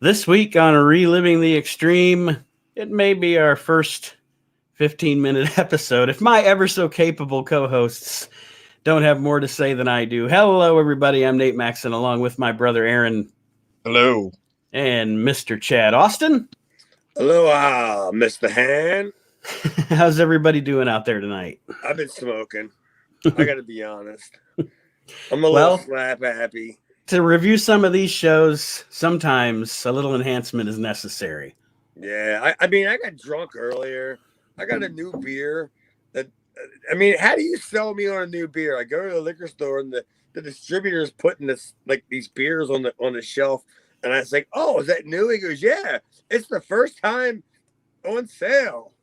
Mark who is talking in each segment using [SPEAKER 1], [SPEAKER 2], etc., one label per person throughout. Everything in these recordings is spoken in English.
[SPEAKER 1] This week on Reliving the Extreme, it may be our first 15-minute episode if my ever so capable co-hosts don't have more to say than I do. Hello, everybody. I'm Nate Maxon, along with my brother Aaron.
[SPEAKER 2] Hello.
[SPEAKER 1] And Mr. Chad Austin.
[SPEAKER 3] Aloha, Mr. Han.
[SPEAKER 1] How's everybody doing out there tonight?
[SPEAKER 3] I've been smoking. I got to be honest. I'm a little slap happy.
[SPEAKER 1] To review some of these shows, sometimes a little enhancement is necessary.
[SPEAKER 3] Yeah, I mean, I got drunk earlier. I got a new beer. How do you sell me on a new beer? I go to the liquor store and the distributor's putting these beers on the shelf, and I was like, "Oh, is that new?" He goes, "Yeah, it's the first time on sale."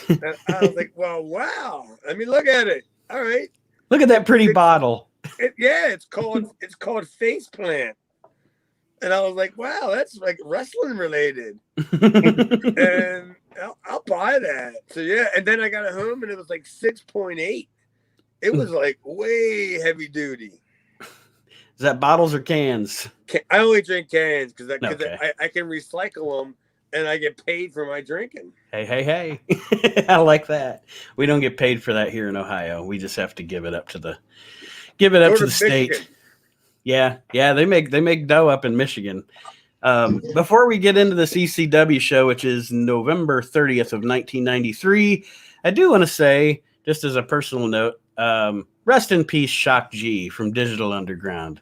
[SPEAKER 3] And I was like, "Well, wow. I mean, look at it. All right,
[SPEAKER 1] look at that pretty bottle."
[SPEAKER 3] It's called Faceplant, and I was like, "Wow, that's like wrestling related," and I'll buy that. So yeah, and then I got it home and it was like 6.8. It was like way heavy duty.
[SPEAKER 1] Is that bottles or cans?
[SPEAKER 3] I only drink cans because I can recycle them and I get paid for my drinking.
[SPEAKER 1] Hey! I like that. We don't get paid for that here in Ohio. We just have to give it up to the state. Yeah. They make dough up in Michigan. Before we get into this ECW show, which is November 30th of 1993, I do want to say, just as a personal note, rest in peace, Shock G from Digital Underground.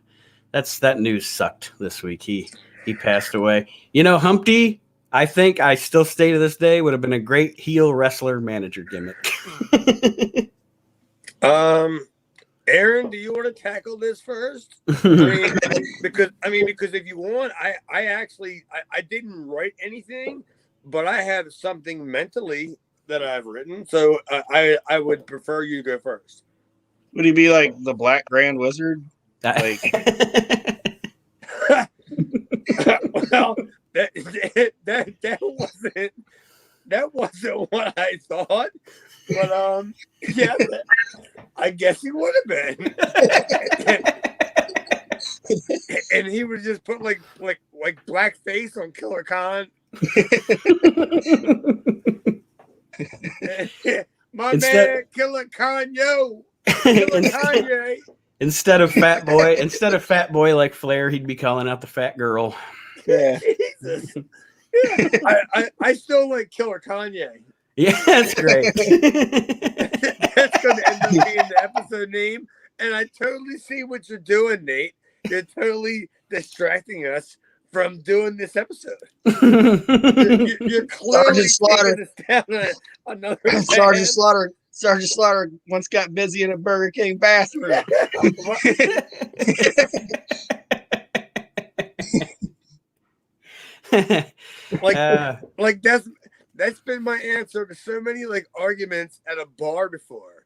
[SPEAKER 1] That news sucked this week. He passed away. You know, Humpty, I think I still stay to this day, would have been a great heel wrestler manager gimmick.
[SPEAKER 3] Aaron, do you want to tackle this first? Because if you want, I didn't write anything, but I have something mentally that I've written, so I would prefer you to go first.
[SPEAKER 2] Would he be like the Black Grand Wizard? Like,
[SPEAKER 3] well, that wasn't what I thought. But yeah, I guess he would have been. And he would just put like black face on Killer Khan. Man, Killer Khan, yo. Killer Kanye.
[SPEAKER 1] Instead of Fat Boy like Flair, he'd be calling out the fat girl.
[SPEAKER 3] Yeah. Jesus. Yeah. I still like Killer Kanye.
[SPEAKER 1] Yeah, that's great.
[SPEAKER 3] That's going to end up being the episode name. And I totally see what you're doing, Nate. You're totally distracting us from doing this episode. You're clearly taking us down another
[SPEAKER 2] Sergeant Slaughter once got busy in a Burger King bathroom.
[SPEAKER 3] That's been my answer to so many arguments at a bar before.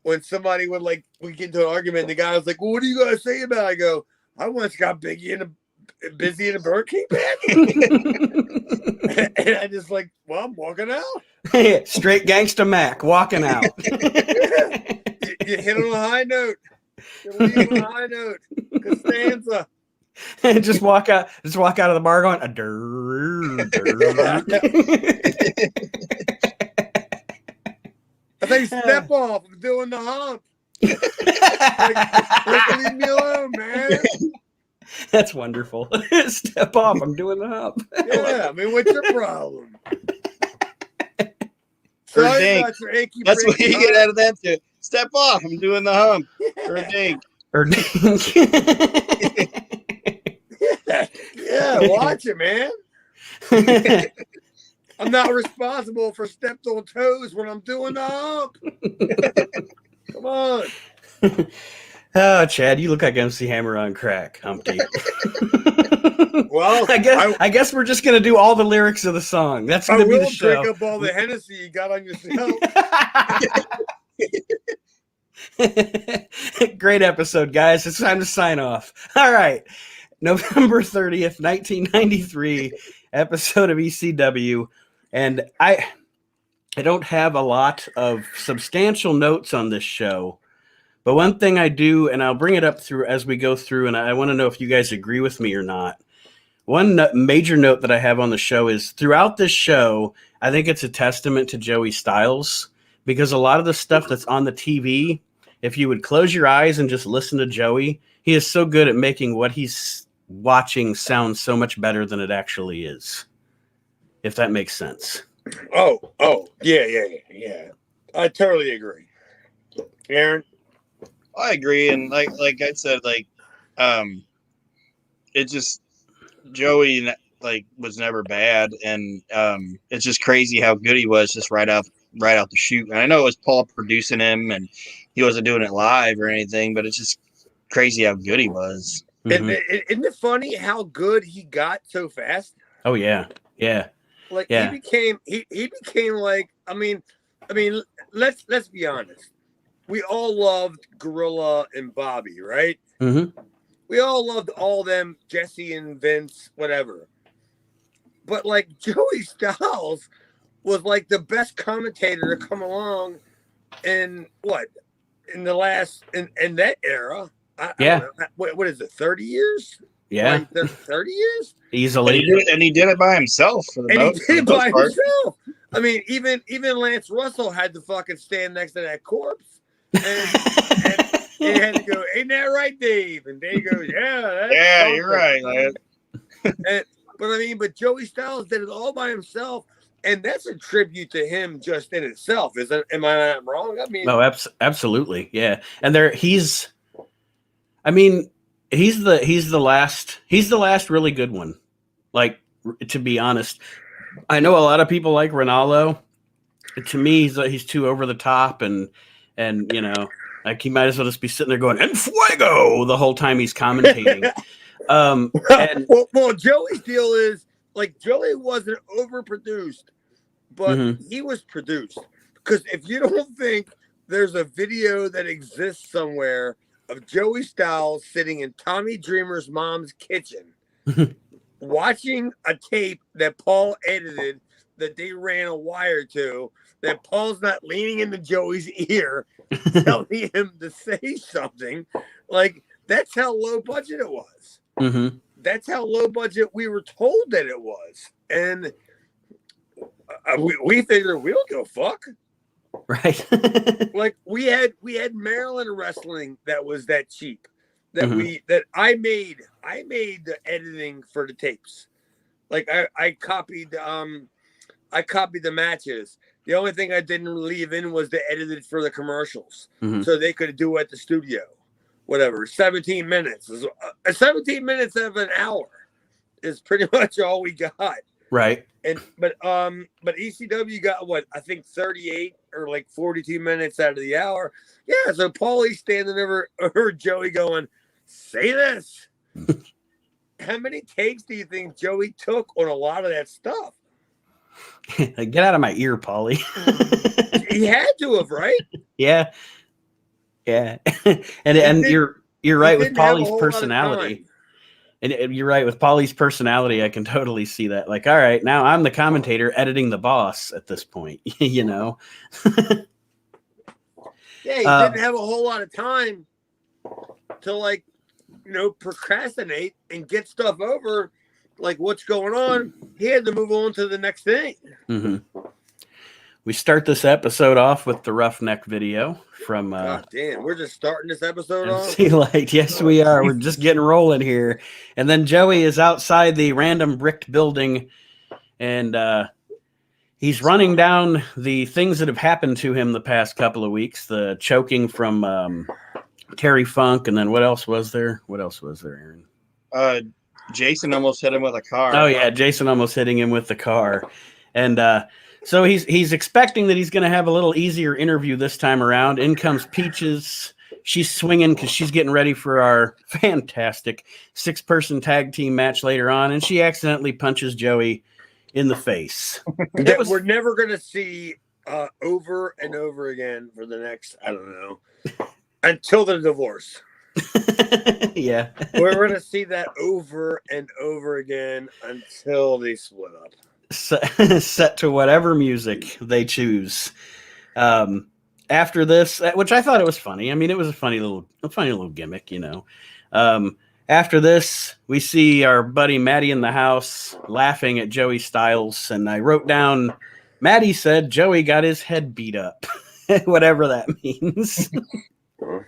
[SPEAKER 3] When somebody would we get into an argument, and the guy was like, "Well, what do you guys say about it?" I go, "I once got busy in a Burger King bathroom." And I just well, I'm walking out.
[SPEAKER 1] Straight gangsta Mac walking out.
[SPEAKER 3] You hit on a high note. You leave on a high note. Costanza.
[SPEAKER 1] Just walk out of the bar going,
[SPEAKER 3] I think step off. I'm doing the hump. Leave me alone, man.
[SPEAKER 1] That's wonderful. Step off. I'm doing the hump.
[SPEAKER 3] Yeah, I mean, what's your problem?
[SPEAKER 2] Sorry about your achy. That's what you get out of that too. Step off. I'm doing the hump. Or dink.
[SPEAKER 3] Yeah, watch it, man. I'm not responsible for stepped on toes when I'm doing the hump. Come on.
[SPEAKER 1] Oh, Chad, you look like MC Hammer on crack, Humpty.
[SPEAKER 3] Well,
[SPEAKER 1] I guess we're just gonna do all the lyrics of the song. That's gonna be the show.
[SPEAKER 3] Drink up all the Hennessy you got on yourself.
[SPEAKER 1] Great episode, guys. It's time to sign off. All right. November 30th, 1993, episode of ECW. And I don't have a lot of substantial notes on this show, but one thing I do, and I'll bring it up through as we go through, and I want to know if you guys agree with me or not. One major note that I have on the show is throughout this show, I think it's a testament to Joey Styles, because a lot of the stuff that's on the TV, if you would close your eyes and just listen to Joey, he is so good at making what he's watching sound so much better than it actually is, if that makes sense.
[SPEAKER 3] Yeah. I totally agree. Aaron?
[SPEAKER 2] I agree, and like I said, it just Joey was never bad, and it's just crazy how good he was just right out the chute. And I know it was Paul producing him, and he wasn't doing it live or anything, but it's just crazy how good he was.
[SPEAKER 3] Mm-hmm. Isn't it funny how good he got so fast?
[SPEAKER 1] Oh yeah.
[SPEAKER 3] He became like, I mean, let's be honest. We all loved Gorilla and Bobby, right?
[SPEAKER 1] Mm-hmm.
[SPEAKER 3] We all loved all them, Jesse and Vince, whatever. But like Joey Styles was like the best commentator to come along in that era. I don't know, what is it, 30 years?
[SPEAKER 1] Yeah.
[SPEAKER 3] Like 30 years?
[SPEAKER 1] Easily.
[SPEAKER 2] And he did it by himself for the most part.
[SPEAKER 3] He did it by himself. I mean, even Lance Russell had to fucking stand next to that corpse. And he had to go, ain't that right, Dave? And Dave goes, yeah,
[SPEAKER 2] you're right, man.
[SPEAKER 3] But Joey Styles did it all by himself, and that's a tribute to him just in itself. Am I not wrong? I mean,
[SPEAKER 1] no, absolutely, yeah. And he's the last really good one. Like, to be honest, I know a lot of people like Ronaldo. To me, he's too over the top, and you know, like he might as well just be sitting there going "En fuego" the whole time he's commentating.
[SPEAKER 3] Well, Joey's deal is like Joey wasn't overproduced, but he was produced. Because if you don't think there's a video that exists somewhere of Joey Styles sitting in Tommy Dreamer's mom's kitchen, watching a tape that Paul edited, that they ran a wire to, that Paul's not leaning into Joey's ear, telling him to say something, like that's how low budget it was.
[SPEAKER 1] Mm-hmm.
[SPEAKER 3] That's how low budget we were told that it was, and we figured we don't give a fuck,
[SPEAKER 1] right?
[SPEAKER 3] Like we had Maryland wrestling that was that cheap, that I made the editing for the tapes. Like I copied the matches. The only thing I didn't leave in was the edited for the commercials, so they could do it at the studio. Whatever, 17 minutes. 17 minutes of an hour is pretty much all we got.
[SPEAKER 1] Right.
[SPEAKER 3] But ECW got what, I think 38 or like 42 minutes out of the hour. Yeah, so Paulie's standing over Joey going, say this. How many takes do you think Joey took on a lot of that stuff?
[SPEAKER 1] Get out of my ear, Paulie.
[SPEAKER 3] He had to have, right?
[SPEAKER 1] Yeah. And you're right with Paulie's personality. And you're right with Paulie's personality. I can totally see that. Like, all right, now I'm the commentator editing the boss at this point, you know?
[SPEAKER 3] Yeah, he didn't have a whole lot of time to, like, you know, procrastinate and get stuff over, like what's going on. He had to move on to the next thing.
[SPEAKER 1] We start this episode off with the Roughneck video from.
[SPEAKER 3] God damn, we're just starting this episode off.
[SPEAKER 1] See, like, yes, we are. We're just getting rolling here, and then Joey is outside the random bricked building, and he's running down the things that have happened to him the past couple of weeks. The choking from Terry Funk, and then what else was there? Aaron?
[SPEAKER 2] Jason almost hit him with a car.
[SPEAKER 1] Oh yeah, Jason almost hitting him with the car, and so he's expecting that he's going to have a little easier interview this time around. In comes Peaches. She's swinging because she's getting ready for our fantastic 6-person tag team match later on, and she accidentally punches Joey in the face.
[SPEAKER 3] We're never going to see over and over again for the next, I don't know, until the divorce.
[SPEAKER 1] Yeah.
[SPEAKER 3] We're going to see that over and over again until they split up.
[SPEAKER 1] Set to whatever music they choose. After this, which I thought it was funny. I mean, it was a funny little gimmick, you know. After this, we see our buddy Maddie in the house laughing at Joey Styles. And I wrote down, Maddie said Joey got his head beat up, whatever that means.
[SPEAKER 3] Well,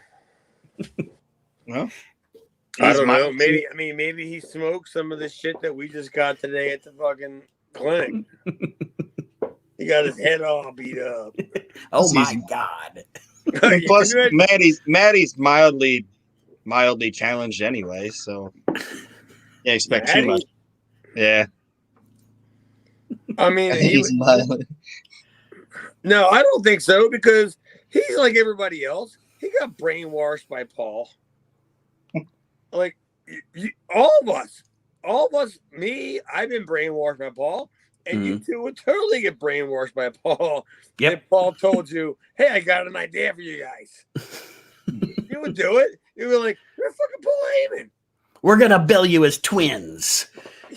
[SPEAKER 3] I don't know. Maybe he smoked some of the shit that we just got today at the fucking clinic. He got his head all beat up.
[SPEAKER 1] Oh my God.
[SPEAKER 2] Plus, Maddie's mildly challenged anyway, so yeah, expect too much. Yeah.
[SPEAKER 3] I mean, no, I don't think so, because he's like everybody else. He got brainwashed by Paul. Like all of us, me, I've been brainwashed by Paul, and you two would totally get brainwashed by Paul.
[SPEAKER 1] Yep.
[SPEAKER 3] If Paul told you, "Hey, I got an idea for you guys," you would do it. You would be like, "You're fucking Paul Heyman.
[SPEAKER 1] We're gonna bill you as twins."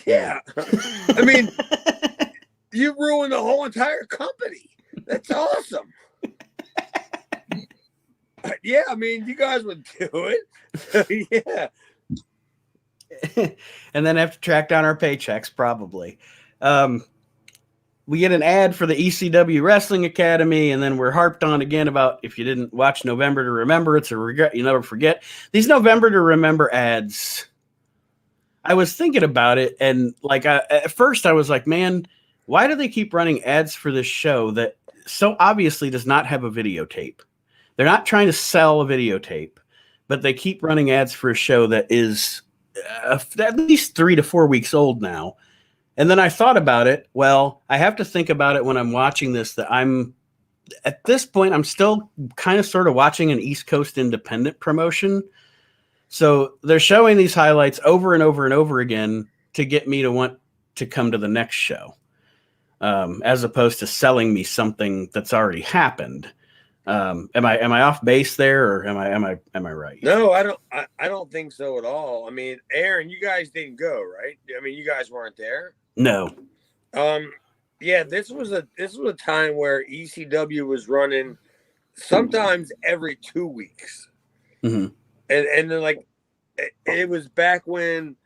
[SPEAKER 3] Yeah. I mean, you ruined the whole entire company. That's awesome. Yeah, I mean, you guys would do it. Yeah.
[SPEAKER 1] And then have to track down our paychecks, probably. We get an ad for the ECW Wrestling Academy, and then we're harped on again about, if you didn't watch November to Remember, it's a regret you never forget. These November to Remember ads, I was thinking about it, and like at first I was like, man, why do they keep running ads for this show that so obviously does not have a videotape? They're not trying to sell a videotape, but they keep running ads for a show that is at least 3 to 4 weeks old now. And then I thought about it. Well, I have to think about it when I'm watching this, that at this point, I'm still kind of sort of watching an East Coast independent promotion. So they're showing these highlights over and over and over again to get me to want to come to the next show, as opposed to selling me something that's already happened. Am I off base there, or am I right?
[SPEAKER 3] No, I don't think so at all. I mean, Aaron, you guys didn't go, right? I mean, you guys weren't there.
[SPEAKER 1] No.
[SPEAKER 3] Yeah, this was a time where ECW was running sometimes every 2 weeks.
[SPEAKER 1] Mm-hmm.
[SPEAKER 3] And then, like, it was back when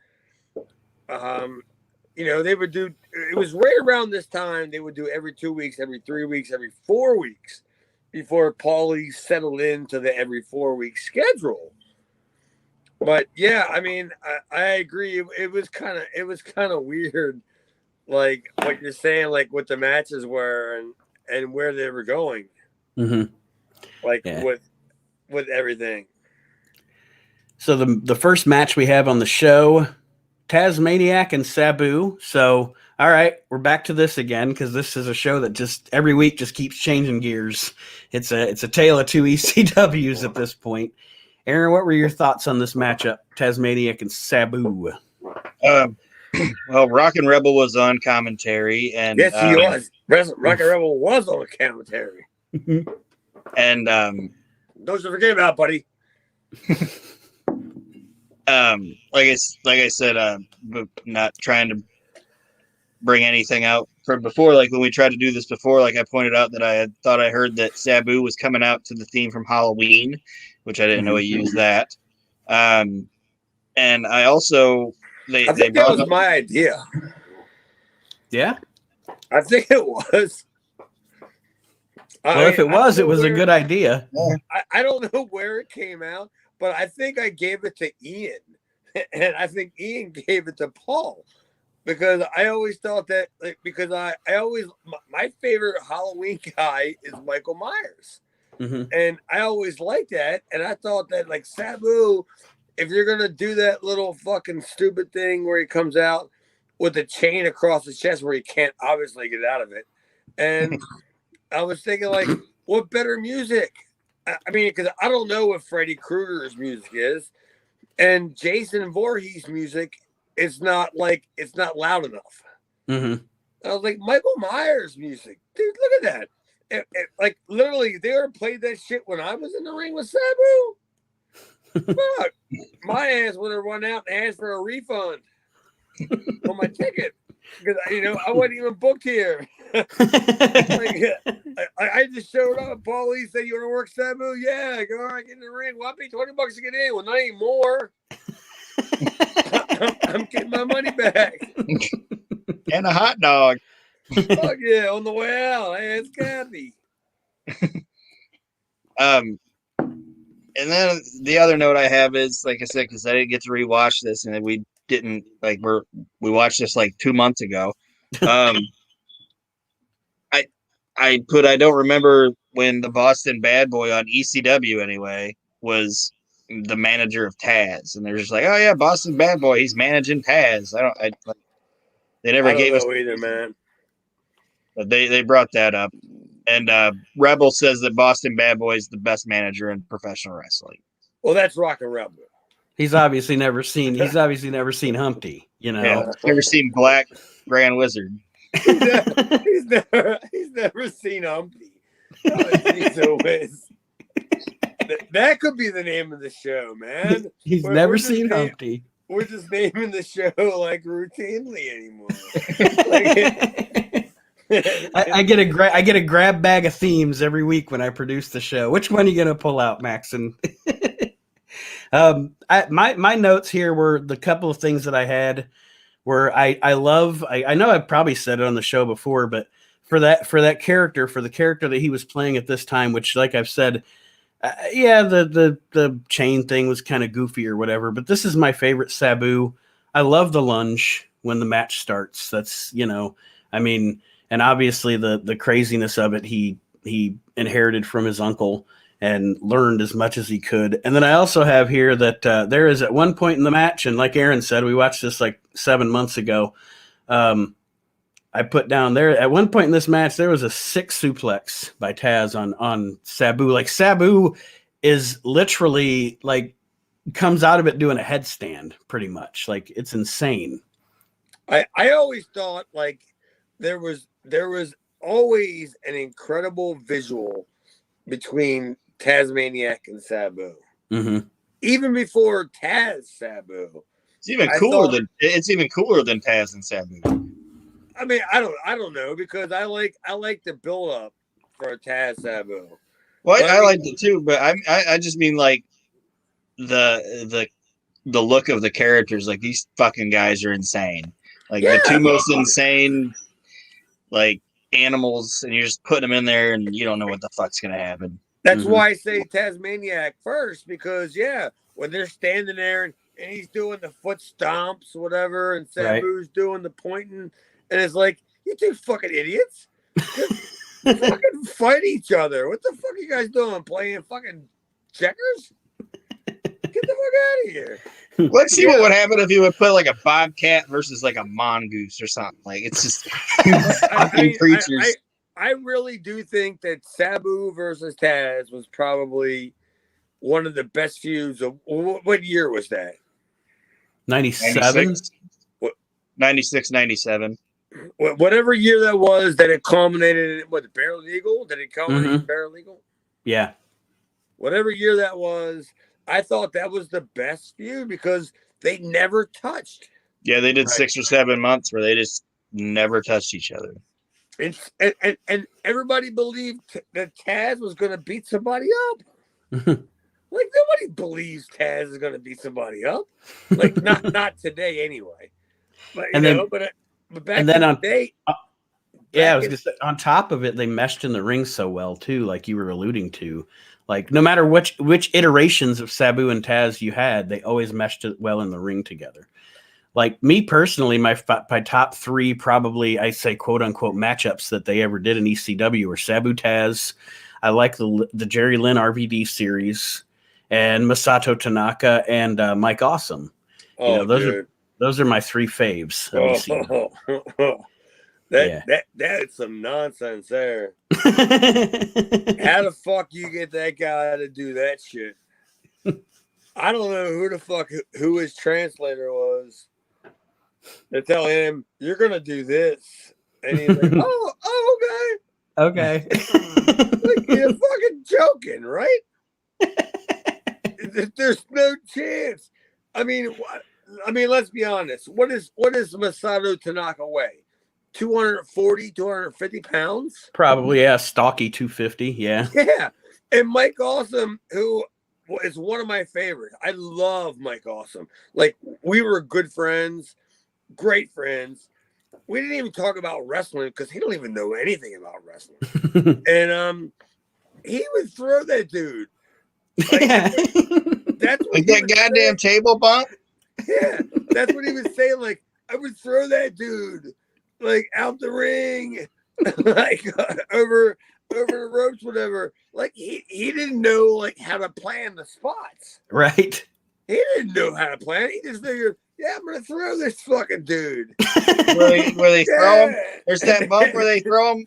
[SPEAKER 3] they would do, it was right around this time they would do every 2 weeks, every 3 weeks, every 4 weeks, before Paulie settled into the every 4 week schedule. But yeah, I mean, I agree. It was kind of weird, like what you're saying, like what the matches were and where they were going, like with everything.
[SPEAKER 1] So the first match we have on the show, Tasmaniac and Sabu. So all right, we're back to this again, because this is a show that just every week just keeps changing gears. It's a tale of two ECWs at this point. Aaron, what were your thoughts on this matchup, Tasmaniac and Sabu?
[SPEAKER 2] Well, Rockin' Rebel was on commentary, and
[SPEAKER 3] yes, he was. Rockin' Rebel was on commentary,
[SPEAKER 2] and
[SPEAKER 3] don't you forget about, buddy.
[SPEAKER 2] Like I said, not trying to bring anything out from before. Like when we tried to do this before, like I pointed out that I had thought I heard that Sabu was coming out to the theme from Halloween, which I didn't know he used that. And I also
[SPEAKER 3] I think that was my idea.
[SPEAKER 1] Yeah,
[SPEAKER 3] I think it was.
[SPEAKER 1] Well, if it was a good idea.
[SPEAKER 3] I don't know where it came out, but I think I gave it to Ian, and I think Ian gave it to Paul, because I always thought that, because I always, my favorite Halloween guy is Michael Myers, and I always liked that, and I thought that, like, Sabu, if you're gonna do that little fucking stupid thing where he comes out with a chain across his chest where he can't obviously get out of it, and I was thinking, like, what better music? I mean, because I don't know what Freddy Krueger's music is, and Jason Voorhees' music is not loud enough. I was like, Michael Myers' music, dude, look at that! Like, literally, they ever played that shit when I was in the ring with Sabu. Fuck, my ass would have run out and asked for a refund on my ticket, because I wasn't even booked here. Like, I just showed up. Paulie said, "You want to work Sabu?" Yeah, go, all right, get in the ring. Well, I paid $20 to get in. Well, not anymore. I'm getting my money back.
[SPEAKER 2] And a hot dog.
[SPEAKER 3] Fuck yeah, on the way out. Hey, it's Kathy.
[SPEAKER 2] And then the other note I have is, like I said, because I didn't get to rewatch this, and we didn't we watched this like 2 months ago. I don't remember when the Boston Bad Boy on ECW anyway was the manager of Taz, and they're just like, oh yeah, Boston Bad Boy, he's managing Taz. They never gave us
[SPEAKER 3] either, man.
[SPEAKER 2] But they brought that up, and Rebel says that Boston Bad Boy is the best manager in professional wrestling.
[SPEAKER 3] Well, that's Rock and Rebel.
[SPEAKER 1] He's obviously never seen Humpty, you know.
[SPEAKER 2] Yeah, never seen Black Grand Wizard.
[SPEAKER 3] He's never seen Humpty. That could be the name of the show, man.
[SPEAKER 1] He's never seen Humpty.
[SPEAKER 3] We're just naming the show like routinely anymore.
[SPEAKER 1] I get a grab bag of themes every week when I produce the show. Which one are you gonna pull out, Maxon? My notes here were the couple of things that I had where I know I've probably said it on the show before, but for the character that he was playing at this time, which, like I've said, the chain thing was kind of goofy or whatever, but this is my favorite Sabu. I love the lunge when the match starts. That's, I mean, and obviously the craziness of it, he inherited from his uncle and learned as much as he could. And then I also have here that there is at one point in the match, and like Aaron said, we watched this like 7 months ago. I put down there at one point in this match, there was a 6 suplex by Taz on Sabu. Like Sabu is literally like comes out of it doing a headstand pretty much. Like it's insane.
[SPEAKER 3] I always thought like there was always an incredible visual between Tasmaniac and Sabu.
[SPEAKER 1] Mm-hmm.
[SPEAKER 3] Even before Taz Sabu.
[SPEAKER 2] It's even cooler than Taz and Sabu.
[SPEAKER 3] I mean, I don't know, because I like the build up for Taz Sabu.
[SPEAKER 2] Well, I liked it too, but I just mean like the look of the characters. Like these fucking guys are insane. Like the two most insane like animals, and you're just putting them in there, and you don't know what the fuck's gonna happen.
[SPEAKER 3] That's why I say Tasmaniac first, because when they're standing there and he's doing the foot stomps, whatever, and Sabu's doing the pointing, and it's like, you two fucking idiots, fucking fight each other. What the fuck are you guys doing? Playing fucking checkers? Get the fuck out of here.
[SPEAKER 2] Let's see what would happen if you would put like a bobcat versus like a mongoose or something. Like it's just fucking creatures.
[SPEAKER 3] I really do think that Sabu versus Taz was probably one of the best feuds of what year was that?
[SPEAKER 1] 97?
[SPEAKER 2] 96, 97.
[SPEAKER 3] Whatever year that was, that it culminated in what, the Barrel Eagle? Did it culminate in Barrel Eagle?
[SPEAKER 1] Yeah.
[SPEAKER 3] Whatever year that was, I thought that was the best feud because they never touched.
[SPEAKER 2] Yeah, they did 6 or 7 months where they just never touched each other.
[SPEAKER 3] And everybody believed that Taz was going to beat somebody up. Like nobody believes Taz is going to beat somebody up. Like not today anyway. But but back in the day.
[SPEAKER 1] I was gonna say, on top of it, they meshed in the ring so well too, like you were alluding to. Like no matter which iterations of Sabu and Taz you had, they always meshed it well in the ring together. Like me personally, my top 3 probably, I say quote unquote matchups that they ever did in ECW were Sabu Taz. I like the Jerry Lynn RVD series, and Masato Tanaka and Mike Awesome. Those are my 3 faves.
[SPEAKER 3] That's some nonsense there. How the fuck you get that guy to do that shit? I don't know who his translator was. They tell him, you're gonna do this, and he's like, oh
[SPEAKER 1] okay.
[SPEAKER 3] Like, you're fucking joking, right? There's no chance. I mean, let's be honest. What is Masato Tanaka weigh? 240, 250 pounds?
[SPEAKER 1] Probably, yeah. Stocky 250, yeah.
[SPEAKER 3] Yeah. And Mike Awesome, who it's one of my favorites. I love Mike Awesome. Like, we were good friends, great friends. We didn't even talk about wrestling because he don't even know anything about wrestling. And he would throw that dude. Like, that's what
[SPEAKER 2] like that goddamn table bump.
[SPEAKER 3] Yeah, that's what he was saying. Like, I would throw that dude like out the ring, like over the ropes, whatever. Like he didn't know like how to plan the spots.
[SPEAKER 1] Right.
[SPEAKER 3] He didn't know how to plan. He just figured, yeah, I'm gonna throw this fucking dude.
[SPEAKER 2] where they throw him. There's that bump where they throw him.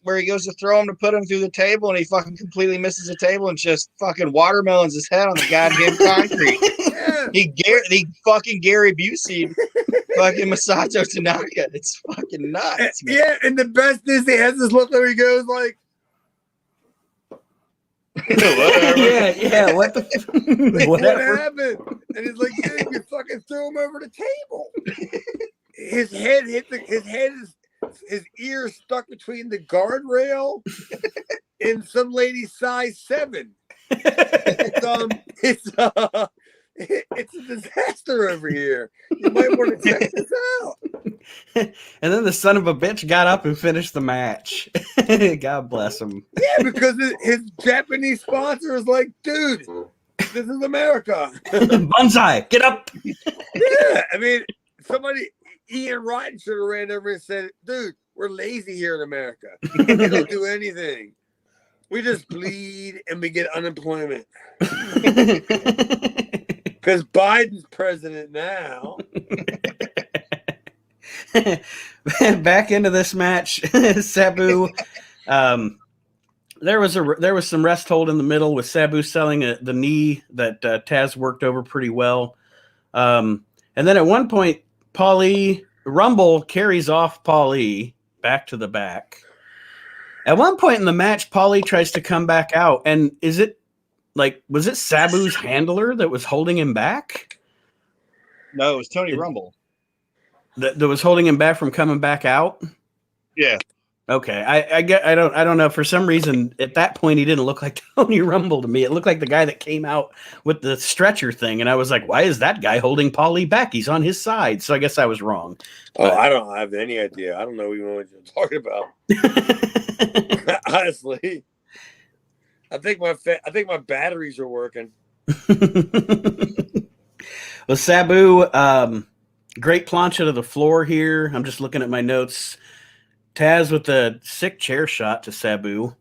[SPEAKER 2] Where he goes to throw him to put him through the table, and he fucking completely misses the table and just fucking watermelons his head on the goddamn concrete.
[SPEAKER 3] Yeah.
[SPEAKER 2] He fucking Gary Busey, fucking Masato Tanaka. It's fucking nuts. Man.
[SPEAKER 3] Yeah, and the best is he has this look where he goes like,
[SPEAKER 1] yeah. What the?
[SPEAKER 3] like, what
[SPEAKER 1] Whatever.
[SPEAKER 3] happened? And he's like, dude, you fucking threw him over the table. His head his ear stuck between the guardrail and some lady's size 7. It's a disaster over here. You might want to check this out.
[SPEAKER 1] And then the son of a bitch got up and finished the match. God bless him.
[SPEAKER 3] Yeah, because his Japanese sponsor is like, dude, this is America.
[SPEAKER 1] Bonsai, get up.
[SPEAKER 3] Yeah, I mean, Ian Rotten should have ran over and said, dude, we're lazy here in America. We don't do anything. We just bleed and we get unemployment. Because Biden's president now.
[SPEAKER 1] Back into this match, Sabu. There was some rest hold in the middle with Sabu selling the knee that Taz worked over pretty well. And then at one point, Rumble carries off Paulie back to the back. At one point in the match, Paulie tries to come back out, and was it Sabu's handler that was holding him back?
[SPEAKER 2] No, it was Tony Rumble.
[SPEAKER 1] That was holding him back from coming back out?
[SPEAKER 2] Yeah.
[SPEAKER 1] Okay. I don't know. For some reason, at that point, he didn't look like Tony Rumble to me. It looked like the guy that came out with the stretcher thing, and I was like, why is that guy holding Paulie back? He's on his side. So I guess I was wrong.
[SPEAKER 3] Oh, I don't have any idea. I don't know even what you're talking about. Honestly, I think my batteries are working.
[SPEAKER 1] Well, Sabu, great plancha to the floor here. I'm just looking at my notes. Taz with the sick chair shot to Sabu,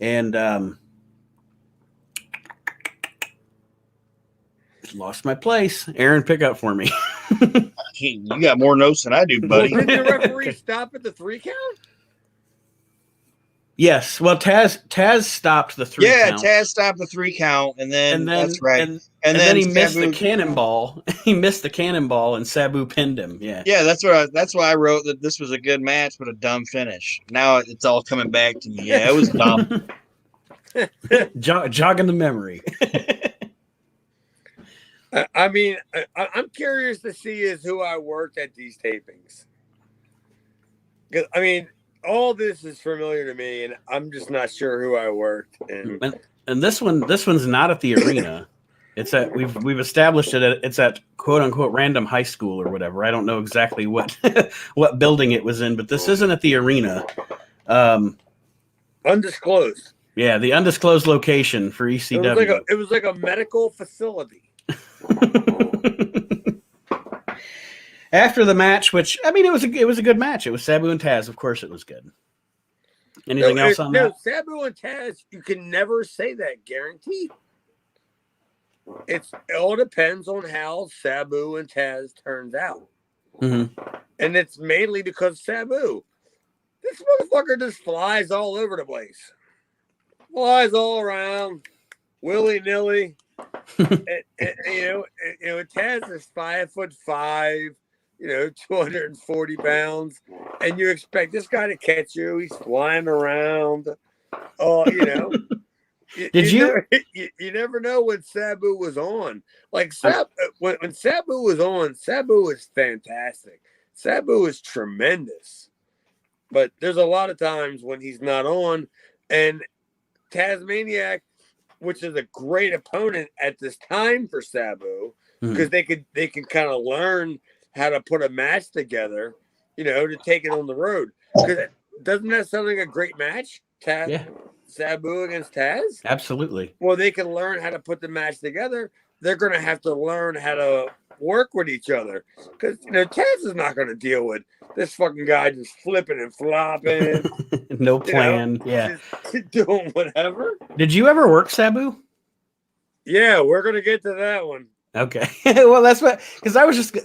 [SPEAKER 1] and lost my place. Aaron, pick up for me.
[SPEAKER 2] You got more notes than I do, buddy.
[SPEAKER 3] Well, did the referee stop at the 3 count?
[SPEAKER 1] Yes. Well, Taz stopped the 3 count.
[SPEAKER 2] Yeah, Taz stopped the 3 count, and then that's right.
[SPEAKER 1] And then he missed the cannonball. He missed the cannonball, and Sabu pinned him. Yeah.
[SPEAKER 2] Yeah, that's why I wrote that this was a good match, but a dumb finish. Now it's all coming back to me. Yeah, it was dumb.
[SPEAKER 3] Jogging the memory. I mean, I'm curious to see is who I worked at these tapings. Because I mean, all this is familiar to me, and I'm just not sure who I worked.
[SPEAKER 1] And this one's not at the arena. It's at we've established it. It's at quote unquote random high school or whatever. I don't know exactly what what building it was in, but this isn't at the arena.
[SPEAKER 3] Undisclosed.
[SPEAKER 1] Yeah, the undisclosed location for ECW.
[SPEAKER 3] It was like a medical facility.
[SPEAKER 1] After the match, which I mean, it was a good match. It was Sabu and Taz. Of course, it was good. Anything else on that?
[SPEAKER 3] Sabu and Taz, you can never say that guaranteed. It all depends on how Sabu and Taz turns out.
[SPEAKER 1] Mm-hmm.
[SPEAKER 3] And it's mainly because Sabu. This motherfucker just flies all over the place. Flies all around, willy-nilly. and, you know, Taz is 5'5", 240 pounds, and you expect this guy to catch you. He's flying around. Oh, you never know when Sabu was on. Like when Sabu was on, Sabu was fantastic. Sabu is tremendous. But there's a lot of times when he's not on, and Tasmaniac, which is a great opponent at this time for Sabu, because they can kind of learn how to put a match together, to take it on the road. Because doesn't that sound like a great match?
[SPEAKER 1] Yeah.
[SPEAKER 3] Sabu against Taz?
[SPEAKER 1] Absolutely.
[SPEAKER 3] Well, they can learn how to put the match together. They're going to have to learn how to work with each other. Because, Taz is not going to deal with this fucking guy just flipping and flopping.
[SPEAKER 1] No plan. Yeah.
[SPEAKER 3] Just doing whatever.
[SPEAKER 1] Did you ever work Sabu?
[SPEAKER 3] Yeah, we're going to get to that one.
[SPEAKER 1] Okay. Well, that's what, because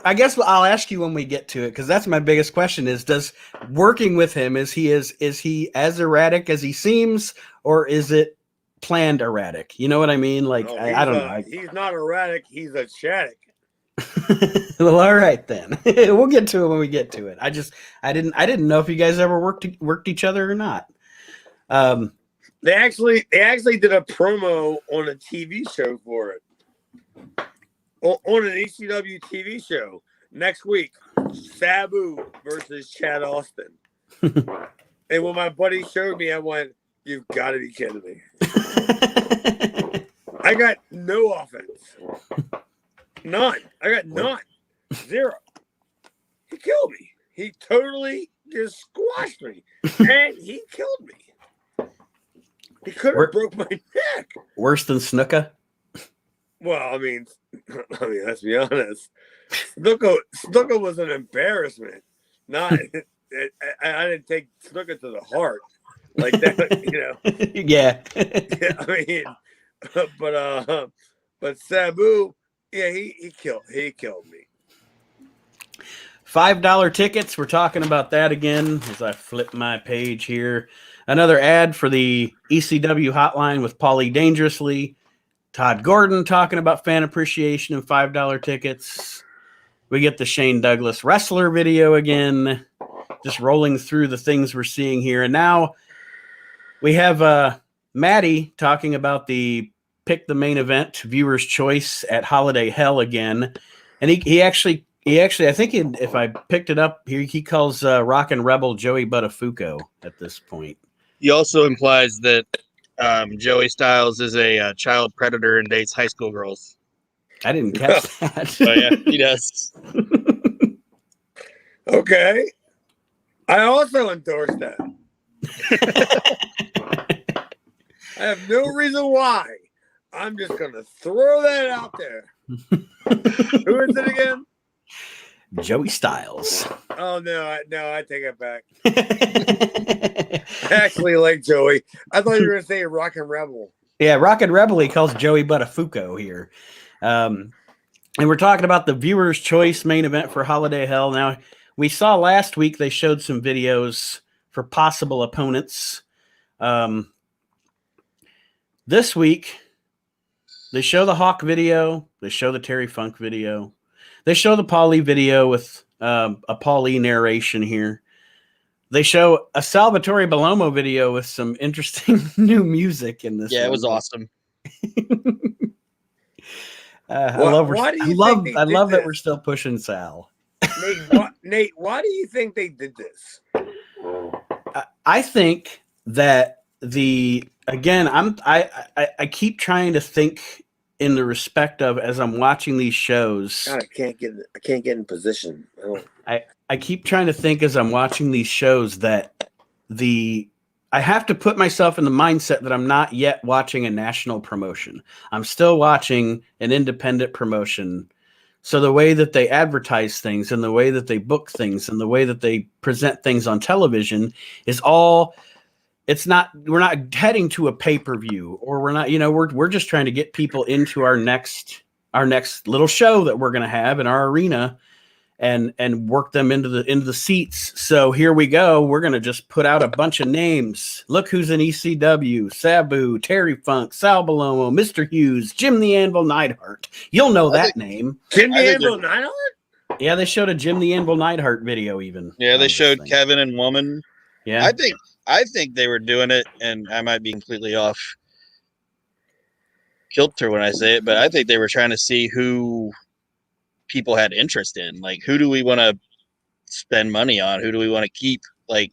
[SPEAKER 1] I guess I'll ask you when we get to it, because that's my biggest question is, does working with him, is he as erratic as he seems, or is it planned erratic? You know what I mean? Like, I don't know.
[SPEAKER 3] He's not erratic. He's a Shattuck.
[SPEAKER 1] Well, all right then. We'll get to it when we get to it. I didn't know if you guys ever worked each other or not.
[SPEAKER 3] They actually did a promo on a TV show for it. On an ECW TV show next week, Sabu versus Chad Austin. And when my buddy showed me, I went, "You've got to be kidding me." I got no offense. None. I got none. Zero. He killed me. He totally just squashed me. And he killed me. He could have broke my neck.
[SPEAKER 1] Worse than Snuka?
[SPEAKER 3] Well, I mean, let's be honest. Snuka was an embarrassment. Not, I didn't take Snuka to the heart like that,
[SPEAKER 1] Yeah.
[SPEAKER 3] Yeah, I mean, but Sabu, yeah, he killed me.
[SPEAKER 1] $5 tickets. We're talking about that again as I flip my page here. Another ad for the ECW hotline with Paulie Dangerously. Todd Gordon talking about fan appreciation and $5 tickets. We get the Shane Douglas wrestler video again, just rolling through the things we're seeing here. And now we have Maddie talking about the pick the main event, viewer's choice at Holiday Hell again. And he actually, I think if I picked it up here, he calls Rockin' Rebel Joey Buttafuoco at this point.
[SPEAKER 2] He also implies that Joey Styles is a child predator and dates high school girls.
[SPEAKER 1] I didn't catch that.
[SPEAKER 2] Oh, yeah, he does.
[SPEAKER 3] Okay. I also endorse that. I have no reason why. I'm just going to throw that out there. Who is it again?
[SPEAKER 1] Joey Styles.
[SPEAKER 3] Oh, no, I take it back. I actually like Joey. I thought you were going to say Rockin' Rebel.
[SPEAKER 1] Yeah, Rockin' Rebel, he calls Joey Buttafuoco here. And we're talking about the viewer's choice main event for Holiday Hell. Now, we saw last week they showed some videos for possible opponents. This week, they show the Hawk video. They show the Terry Funk video. They show the Paulie video with a Paulie narration here. They show a Salvatore Bellomo video with some interesting new music in this.
[SPEAKER 2] Yeah, it was awesome.
[SPEAKER 1] I love that we're still pushing Sal.
[SPEAKER 3] Nate, why do you think they did this?
[SPEAKER 1] I think that I keep trying to think in the respect of, as I'm watching these shows.
[SPEAKER 3] God, I can't get in position.
[SPEAKER 1] I keep trying to think as I'm watching these shows that I have to put myself in the mindset that I'm not yet watching a national promotion. I'm still watching an independent promotion. So the way that they advertise things and the way that they book things and the way that they present things on television is all, we're not heading to a pay-per-view, or we're not, we're just trying to get people into our next little show that we're going to have in our arena and work them into the seats. So here we go. We're going to just put out a bunch of names. Look who's in ECW: Sabu, Terry Funk, Sal Bellomo, Mr. Hughes, Jim the Anvil Neidhart. You'll know that name.
[SPEAKER 3] Jim the Anvil Neidhart?
[SPEAKER 1] Yeah, they showed a Jim the Anvil Neidhart video even.
[SPEAKER 2] Yeah, they showed Kevin and Woman.
[SPEAKER 1] Yeah.
[SPEAKER 2] I think they were doing it, and I might be completely off kilter when I say it, but I think they were trying to see who people had interest in. Like, who do we want to spend money on? Who do we want to keep? Like,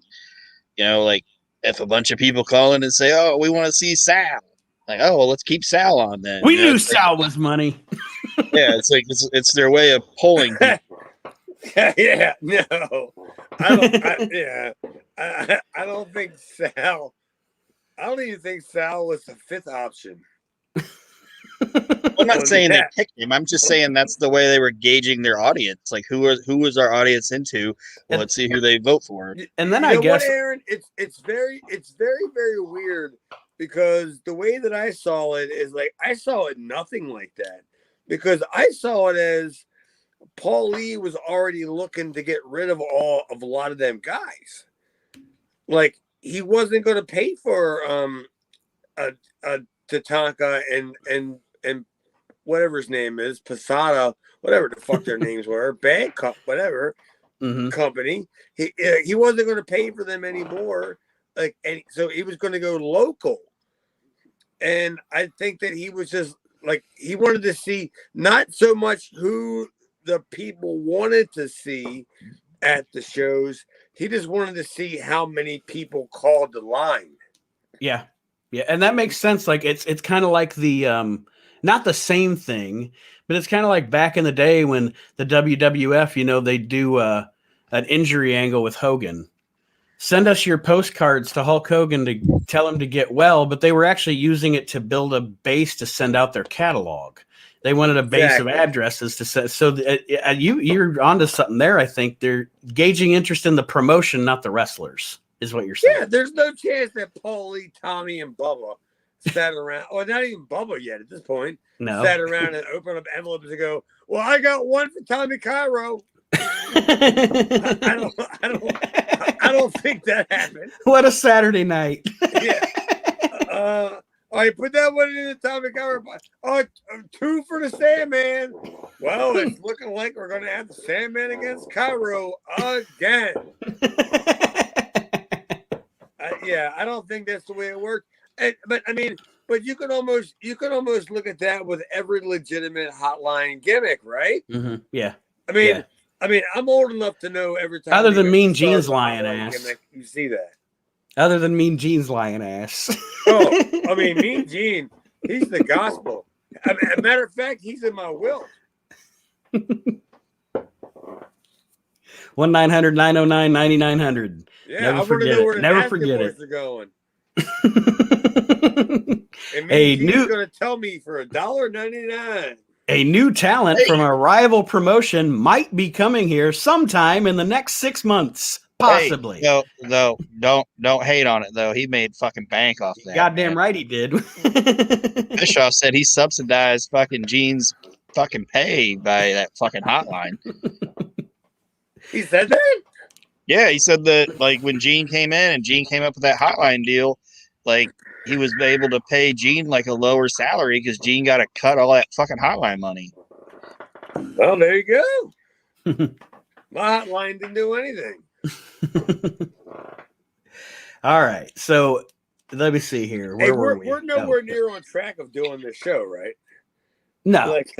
[SPEAKER 2] if a bunch of people call in and say, "Oh, we want to see Sal," Like, oh well, let's keep Sal on then.
[SPEAKER 1] We knew Sal was money.
[SPEAKER 2] Yeah, it's like it's their way of pulling people.
[SPEAKER 3] Yeah, no, I don't think Sal. I don't even think Sal was the fifth option.
[SPEAKER 2] I'm not saying they picked him. I'm just saying that's the way they were gauging their audience. Like, who was our audience into? Well, let's see who they vote for.
[SPEAKER 1] And then
[SPEAKER 3] you
[SPEAKER 1] I
[SPEAKER 3] know
[SPEAKER 1] guess
[SPEAKER 3] what, Aaron, it's very weird because the way that I saw it is like I saw it nothing like that because I saw it as Paul Lee was already looking to get rid of a lot of them guys. Like he wasn't going to pay for a Tatanka and whatever his name is, Posada, whatever the fuck their names were, Bad Cup, whatever company. He wasn't going to pay for them anymore. Like, and so he was going to go local. And I think that he was just like he wanted to see not so much who the people wanted to see at the shows. He just wanted to see how many people called the line.
[SPEAKER 1] Yeah. Yeah. And that makes sense. Like it's kind of like the not the same thing, but it's kind of like back in the day when the WWF, you know, they do an injury angle with Hogan. Send us your postcards to Hulk Hogan to tell him to get well, but they were actually using it to build a base to send out their catalog. They wanted a base of addresses to send. So you're onto something there. I think they're gauging interest in the promotion, not the wrestlers, is what you're saying.
[SPEAKER 3] Yeah, there's no chance that Paul Lee, Tommy, and Bubba sat around, or not even Bubba yet at this point, sat around and opened up envelopes and go, well, I got one for Tommy Cairo. I don't think that happened.
[SPEAKER 1] What a Saturday night.
[SPEAKER 3] Yeah. All right, put that one in the Tommy Cairo. Oh, 2 for the Sandman. Well, it's looking like we're going to have the Sandman against Cairo again. Yeah, I don't think that's the way it worked. But you could almost look at that with every legitimate hotline gimmick, right?
[SPEAKER 1] Mm-hmm. Yeah.
[SPEAKER 3] I mean, I'm old enough to know every time.
[SPEAKER 1] Other than Mean Gene's lying ass.
[SPEAKER 3] Gimmick, you see that.
[SPEAKER 1] Other than Mean Gene's lying ass.
[SPEAKER 3] Oh, Mean Gene, he's the gospel. As a matter of fact, he's in my will.
[SPEAKER 1] 1-900-909-9900.
[SPEAKER 3] Yeah,
[SPEAKER 1] Never
[SPEAKER 3] I
[SPEAKER 1] forget
[SPEAKER 3] know where
[SPEAKER 1] it.
[SPEAKER 3] the
[SPEAKER 1] Never forget it.
[SPEAKER 3] Are going. And
[SPEAKER 1] A
[SPEAKER 3] Gene's
[SPEAKER 1] new
[SPEAKER 3] going to tell me for $1.99.
[SPEAKER 1] A new talent from a rival promotion might be coming here sometime in the next 6 months, possibly.
[SPEAKER 2] Hey, no, don't hate on it though. He made fucking bank off that.
[SPEAKER 1] Goddamn right he did.
[SPEAKER 2] Bischoff said he subsidized fucking Gene's fucking pay by that fucking hotline.
[SPEAKER 3] He said that?
[SPEAKER 2] Yeah, he said that like when Gene came in and Gene came up with that hotline deal, like he was able to pay Gene like a lower salary because Gene got to cut all that fucking hotline money.
[SPEAKER 3] Well, there you go. My hotline didn't do anything.
[SPEAKER 1] All right, so let me see here. Where were we?
[SPEAKER 3] We're nowhere near on track of doing this show, right?
[SPEAKER 1] No.
[SPEAKER 3] Like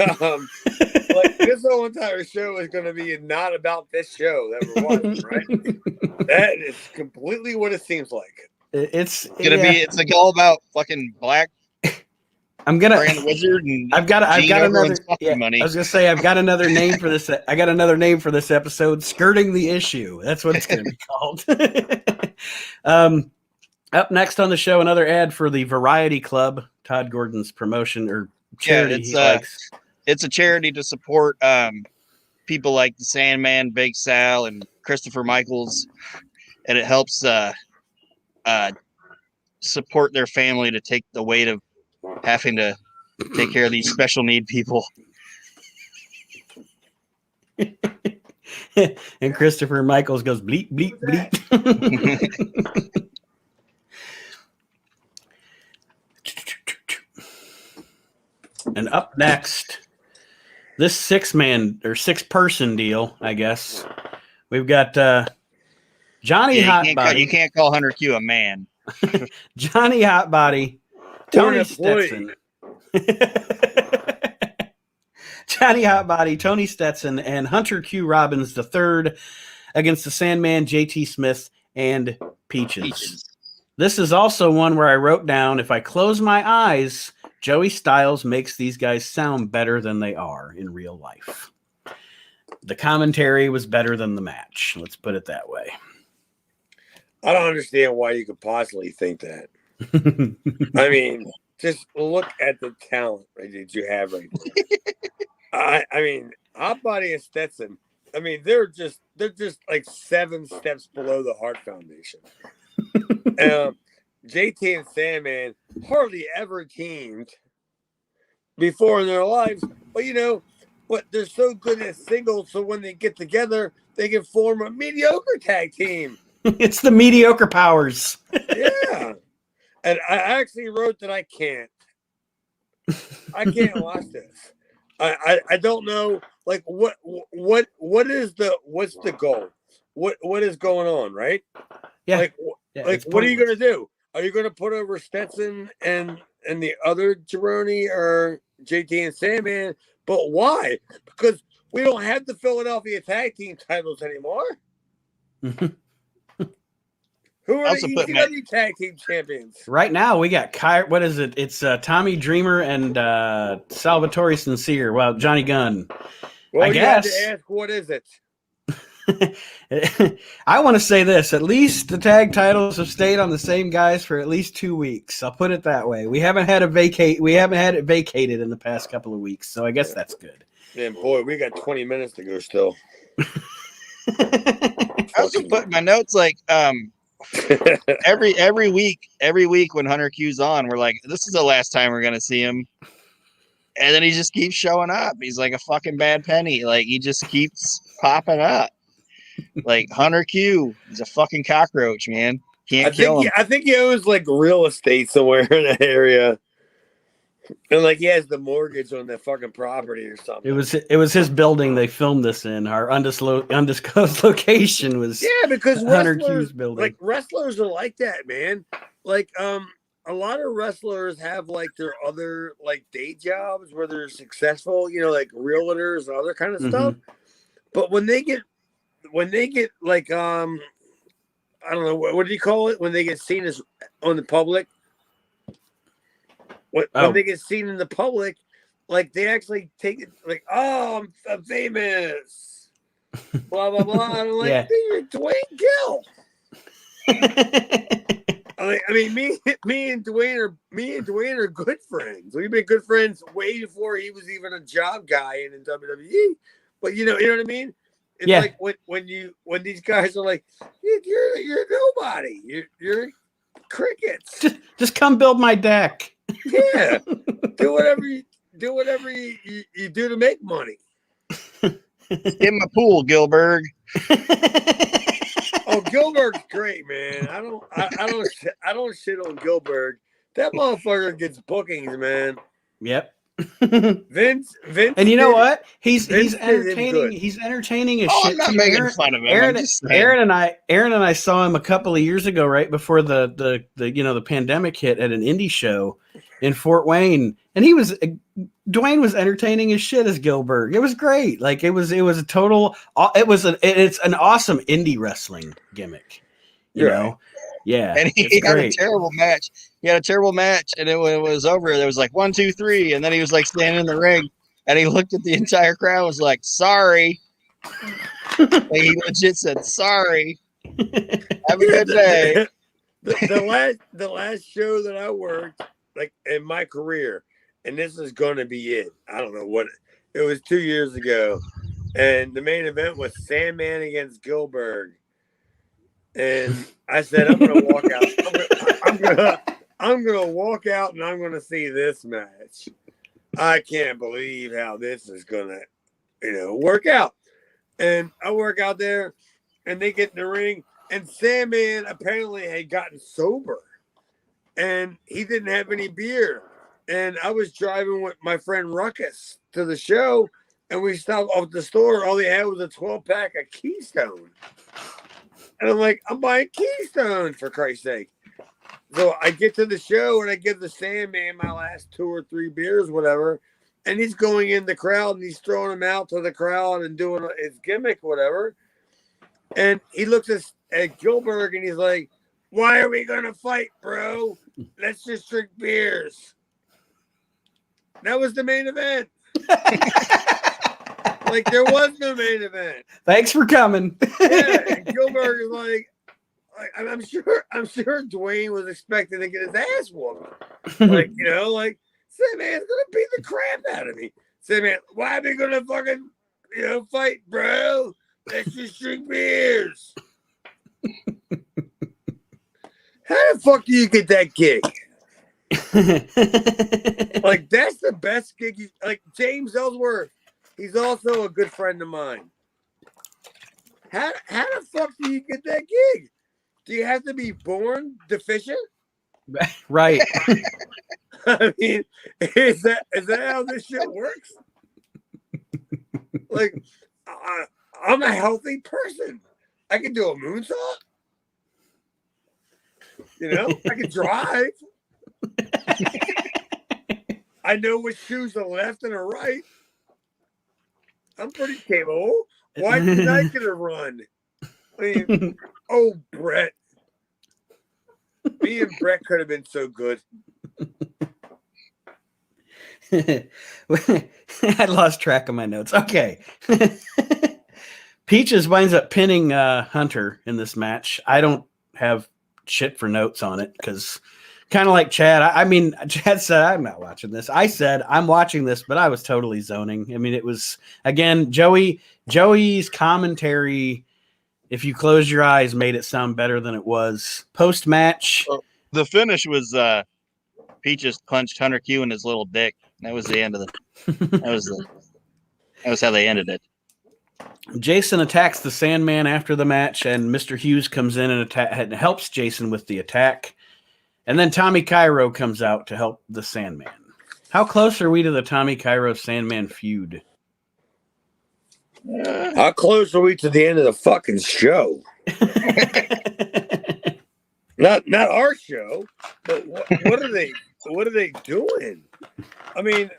[SPEAKER 3] this whole entire show is going to be not about this show that we're watching, right? That is completely what it seems like.
[SPEAKER 1] It's
[SPEAKER 2] it's like all about fucking black.
[SPEAKER 1] I'm gonna
[SPEAKER 2] Grand Wizard and
[SPEAKER 1] I've got another
[SPEAKER 2] money.
[SPEAKER 1] I was gonna say I've got another name for this. I got another name for this episode. Skirting the issue. That's what it's gonna be called. Up next on the show, another ad for the Variety Club, Todd Gordon's promotion or charity.
[SPEAKER 2] It's a charity to support people like the Sandman, Big Sal, and Christopher Michaels, and it helps support their family to take the weight of having to take care of these special need people.
[SPEAKER 1] And Christopher Michaels goes bleep bleep bleep. And up next, this 6-man or 6-person deal, I guess. We've got Johnny Hotbody.
[SPEAKER 2] You can't call Hunter Q a man.
[SPEAKER 1] Johnny Hotbody, Tony Stetson. Johnny Hotbody, Tony Stetson, and Hunter Q Robbins III against the Sandman, JT Smith, and Peaches. This is also one where I wrote down, if I close my eyes, Joey Styles makes these guys sound better than they are in real life. The commentary was better than the match. Let's put it that way.
[SPEAKER 3] I don't understand why you could possibly think that. I mean, just look at the talent that you have right there. I mean, Hot Body and Stetson. I mean, they're just like 7 steps below the Hart Foundation. JT and Sandman hardly ever teamed before in their lives, but you know what? They're so good at singles, so when they get together, they can form a mediocre tag team.
[SPEAKER 1] It's the mediocre powers.
[SPEAKER 3] Yeah, and I actually wrote that I can't watch this. I don't know, like what's the goal? What is going on, right?
[SPEAKER 1] Yeah.
[SPEAKER 3] What are you gonna do? Are you gonna put over Stetson and the other jabroni or JT and Sandman? But why? Because we don't have the Philadelphia tag team titles anymore. Who are the ECW tag team champions?
[SPEAKER 1] Right now, we got what is it? It's Tommy Dreamer and Salvatore Sincere. Well, Johnny Gunn.
[SPEAKER 3] Well,
[SPEAKER 1] I guess.
[SPEAKER 3] You had to ask, what is it?
[SPEAKER 1] I want to say this. At least the tag titles have stayed on the same guys for at least 2 weeks. I'll put it that way. We haven't had it vacated in the past couple of weeks, so I guess that's good.
[SPEAKER 3] Man, boy, we got 20 minutes to go still.
[SPEAKER 2] I also put in my notes like every week when Hunter Q's on, we're like, this is the last time we're gonna see him. And then he just keeps showing up. He's like a fucking bad penny. Like, he just keeps popping up. Like, Hunter Q, he's a fucking cockroach, man. Can't kill him.
[SPEAKER 3] I think he owns like real estate somewhere in that area. And like he has the mortgage on that fucking property or something.
[SPEAKER 1] It was his building they filmed this in. Our undisclosed location was
[SPEAKER 3] because
[SPEAKER 1] Hunter Q's building.
[SPEAKER 3] Like wrestlers are like that, man. Like a lot of wrestlers have like their other like day jobs where they're successful, you know, like realtors and other kind of stuff. But when they get like I don't know, what do you call it when they get seen as on the public? When they get seen in the public, like they actually take it like, oh, I'm famous, blah blah blah. And I'm like, you're Dwayne Gill. I mean, me and Dwayne are good friends. We've been good friends way before he was even a job guy in WWE. But you know what I mean? It's like when these guys are like, you're nobody. You're crickets.
[SPEAKER 1] Just come build my deck.
[SPEAKER 3] Yeah, do whatever you do to make money.
[SPEAKER 2] In my pool, Gilbert.
[SPEAKER 3] Oh, Gilbert's great, man. I don't shit on Gilbert. That motherfucker gets bookings, man.
[SPEAKER 1] Yep.
[SPEAKER 3] Vince,
[SPEAKER 1] and you know what? He's entertaining. He's entertaining as shit.
[SPEAKER 2] I'm not making fun of him.
[SPEAKER 1] Aaron and I saw him a couple of years ago, right before the pandemic hit, at an indie show in Fort Wayne, and Dwayne was entertaining as shit as Gilbert. It was great. Like it was a total. It's an awesome indie wrestling gimmick. You know. Yeah,
[SPEAKER 2] and he had a terrible match. He had a terrible match, and when it was over, there was like 1, 2, 3, and then he was like standing in the ring, and he looked at the entire crowd, and was like, "Sorry." Like, he legit said, "Sorry." Have a good day.
[SPEAKER 3] The last show that I worked, like in my career, and this is going to be it. I don't know what it was 2 years ago, and the main event was Sandman against Gilbert. And I said, I'm going to walk out. I'm going to walk out, and I'm going to see this match. I can't believe how this is going to, work out. And I work out there, and they get in the ring, and Sandman apparently had gotten sober, and he didn't have any beer. And I was driving with my friend Ruckus to the show, and we stopped off at the store. All they had was a 12-pack of Keystone. And I'm like, I'm buying Keystone, for Christ's sake. So I get to the show and I give the Sandman my last 2 or 3 beers, whatever. And he's going in the crowd and he's throwing them out to the crowd and doing his gimmick, whatever. And he looks at Gilbert and he's like, Why are we gonna fight, bro? Let's just drink beers. That was the main event. Like there was no main event.
[SPEAKER 1] Thanks for coming.
[SPEAKER 3] Yeah, and Gilbert is like I'm sure Dwayne was expecting to get his ass whooped. Like, Sandman's gonna beat the crap out of me. Sandman, why are we gonna fucking fight, bro? Let's just drink beers. How the fuck do you get that gig? Like, that's the best gig. Like, James Ellsworth, he's also a good friend of mine. How the fuck do you get that gig? Do you have to be born deficient?
[SPEAKER 1] Right.
[SPEAKER 3] I mean, is that how this shit works? Like, I'm a healthy person. I can do a moonsault. I can drive. I know which shoes are left and are right. I'm pretty capable. Why didn't I get a run? I mean, Brett. Me and Brett could have been so good.
[SPEAKER 1] I lost track of my notes. Okay. Peaches winds up pinning Hunter in this match. I don't have shit for notes on it because kind of like Chad. I mean, Chad said, I'm not watching this. I said, I'm watching this, but I was totally zoning. I mean, it was, again, Joey's commentary, if you close your eyes, made it sound better than it was. Post-match.
[SPEAKER 2] The finish was Peaches punched Hunter Q in his little dick. That was the end of that was how they ended it.
[SPEAKER 1] Jason attacks the Sandman after the match, and Mr. Hughes comes in and helps Jason with the attack. And then Tommy Cairo comes out to help the Sandman. How close are we to the Tommy Cairo Sandman feud?
[SPEAKER 3] How close are we to the end of the fucking show? Not our show, but what are they doing? I mean,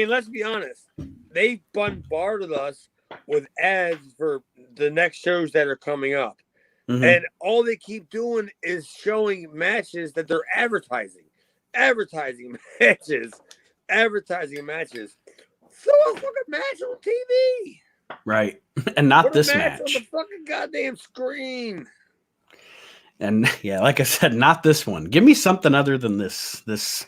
[SPEAKER 3] let's be honest. They bombarded us with ads for the next shows that are coming up. Mm-hmm. And all they keep doing is showing matches that they're advertising. Advertising matches. Throw a fucking match on TV.
[SPEAKER 1] Right. And not this
[SPEAKER 3] match
[SPEAKER 1] match.
[SPEAKER 3] On the fucking goddamn screen.
[SPEAKER 1] And yeah, like I said, not this one. Give me something other than this,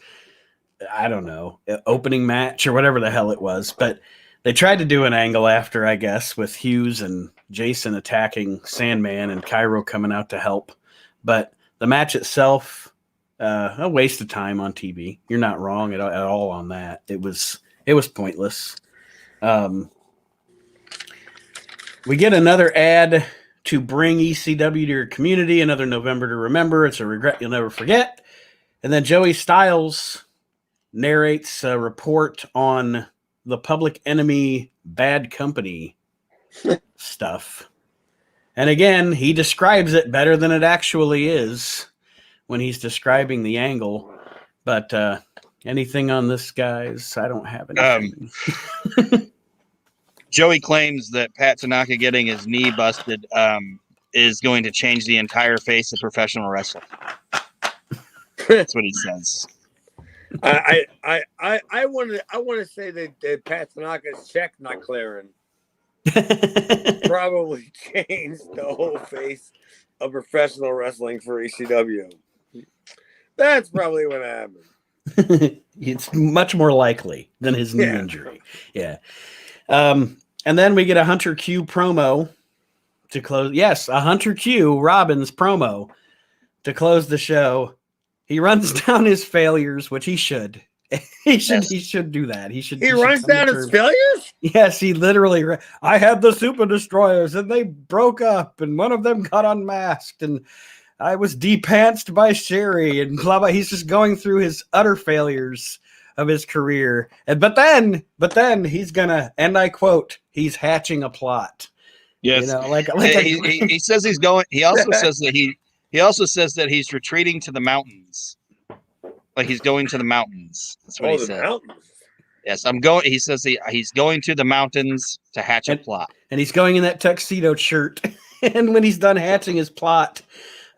[SPEAKER 1] I don't know, opening match or whatever the hell it was. But they tried to do an angle after, I guess, with Hughes and Jason attacking Sandman and Cairo coming out to help. But the match itself, a waste of time on TV. You're not wrong at all on that. It was pointless. We get another ad to bring ECW to your community, another November to remember. It's a regret you'll never forget. And then Joey Styles narrates a report on the Public Enemy Bad Company stuff. And again, he describes it better than it actually is when he's describing the angle. But anything on this, guys? I don't have anything.
[SPEAKER 2] Joey claims that Pat Tanaka getting his knee busted is going to change the entire face of professional wrestling. That's what he says.
[SPEAKER 3] I want to say that Pat Tanaka's check not clearing probably changed the whole face of professional wrestling for ECW. That's probably what happened.
[SPEAKER 1] It's much more likely than his knee injury. Yeah. And then we get a Hunter Q promo to close. Yes, a Hunter Q Robbins promo to close the show. He runs down his failures, which he should. He should do that. He
[SPEAKER 3] runs down his failures?
[SPEAKER 1] Yes, he literally. I had the Super Destroyers, and they broke up, and one of them got unmasked, and I was depantsed by Sherry, and blah blah. He's just going through his utter failures of his career, but then he's gonna, and I quote, he's hatching a plot.
[SPEAKER 2] Yes, he says he's going. He also says that he also says that he's retreating to the mountains. Like he's going to the mountains. That's what he said. Mountains. Yes, I'm going. He says he's going to the mountains to hatch a plot,
[SPEAKER 1] and he's going in that tuxedo shirt. And when he's done hatching his plot,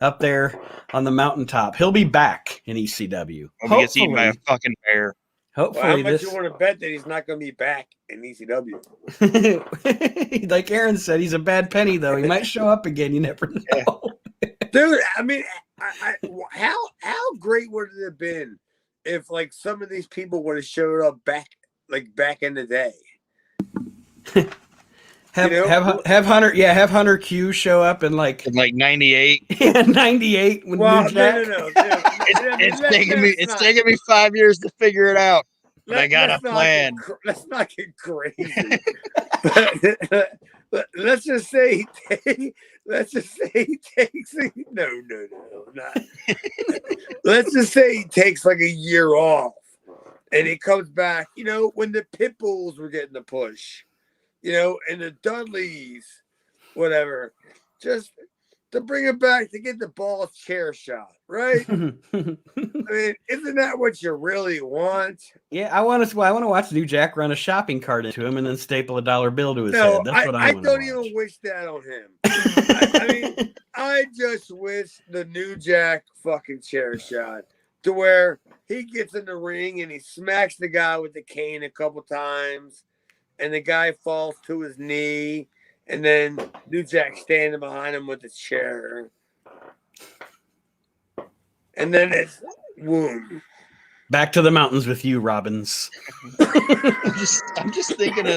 [SPEAKER 1] up there on the mountaintop. He'll be back in ECW.
[SPEAKER 2] He gets eaten by a fucking bear.
[SPEAKER 1] Hopefully,
[SPEAKER 3] how much you want to bet that he's not going to be back in ECW?
[SPEAKER 1] Like Aaron said, he's a bad penny, though. He might show up again. You never know.
[SPEAKER 3] Dude, I mean, how great would it have been if like some of these people would have showed up back in the day?
[SPEAKER 1] Have Hunter Q show up in like
[SPEAKER 2] 98.
[SPEAKER 1] Yeah, 98 when New Jack.
[SPEAKER 3] No.
[SPEAKER 2] It's taking me 5 years to figure it out. But I got a plan.
[SPEAKER 3] Let's not get crazy. Let's just say he takes not. Let's just say he takes like a year off and he comes back, when the pit bulls were getting the push, and the Dudleys, whatever, just to bring it back to get the ball chair shot, right? I mean, isn't that what you really want?
[SPEAKER 1] Yeah, I want to watch New Jack run a shopping cart into him and then staple a dollar bill to his head. That's what I want to watch.
[SPEAKER 3] I don't even wish that on him. I mean, I just wish the New Jack fucking chair shot to where he gets in the ring and he smacks the guy with the cane a couple times and the guy falls to his knee. And then New Jack standing behind him with the chair. And then it's boom.
[SPEAKER 1] Back to the mountains with you, Robbins.
[SPEAKER 2] I'm just thinking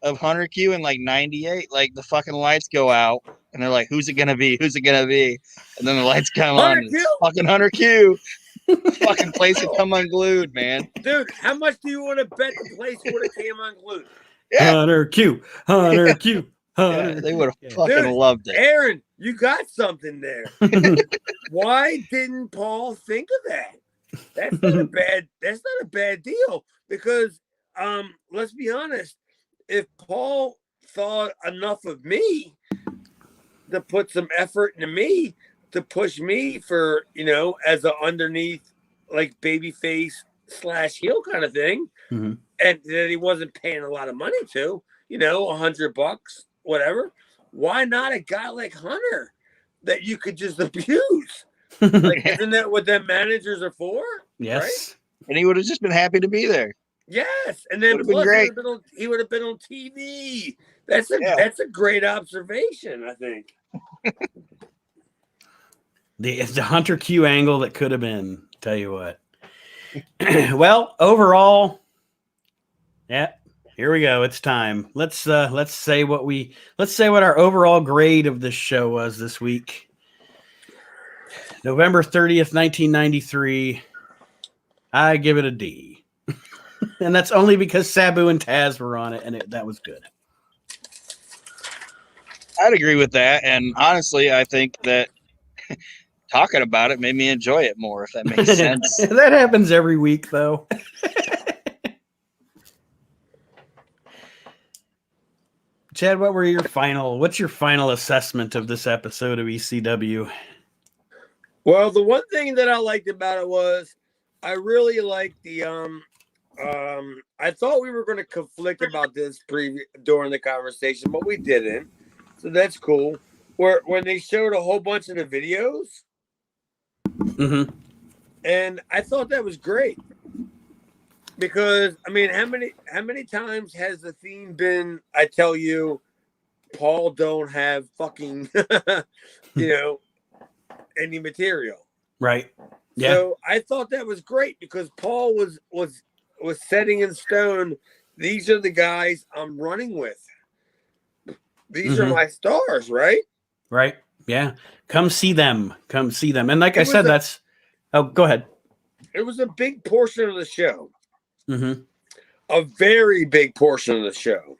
[SPEAKER 2] of Hunter Q in like 98. Like the fucking lights go out and they're like, who's it gonna be? Who's it gonna be? And then the lights come on. And it's fucking Hunter Q. Fucking place would come unglued, man.
[SPEAKER 3] Dude, how much do you want to bet the place would have came unglued?
[SPEAKER 1] Yeah. Hunter Q.
[SPEAKER 2] Yeah, they would have fucking loved it.
[SPEAKER 3] Aaron, you got something there. Why didn't Paul think of that? That's not a bad deal because let's be honest, if Paul thought enough of me to put some effort into me to push me for, as an underneath like babyface / heel kind of thing, and that he wasn't paying a lot of money to, $100, whatever. Why not a guy like Hunter that you could just abuse? Like, isn't that what them managers are for?
[SPEAKER 1] Yes.
[SPEAKER 3] Right?
[SPEAKER 2] And he would have just been happy to be there.
[SPEAKER 3] Yes. And then plus he would have been on TV. That's a great observation, I think.
[SPEAKER 1] The Hunter Q angle that could have been, tell you what. Well, overall, yeah. Here we go. It's time. Let's say what our overall grade of this show was this week. November 30th, 1993. I give it a D. And that's only because Sabu and Taz were on it, and that was good.
[SPEAKER 2] I'd agree with that. And honestly, I think that talking about it made me enjoy it more, if that makes sense.
[SPEAKER 1] That happens every week, though. Chad, what's your final assessment of this episode of ECW?
[SPEAKER 3] Well, the one thing that I liked about it was I really liked the I thought we were going to conflict about this during the conversation, but we didn't. So that's cool. When they showed a whole bunch of the videos.
[SPEAKER 1] Mm-hmm.
[SPEAKER 3] And I thought that was great. Because how many times has the theme been, I tell you, Paul don't have fucking any material.
[SPEAKER 1] Right. Yeah.
[SPEAKER 3] So I thought that was great because Paul was setting in stone, these are the guys I'm running with. These are my stars, right?
[SPEAKER 1] Right. Yeah. Come see them. And like I said, go ahead.
[SPEAKER 3] It was a big portion of the show.
[SPEAKER 1] Mm-hmm.
[SPEAKER 3] A very big portion of the show.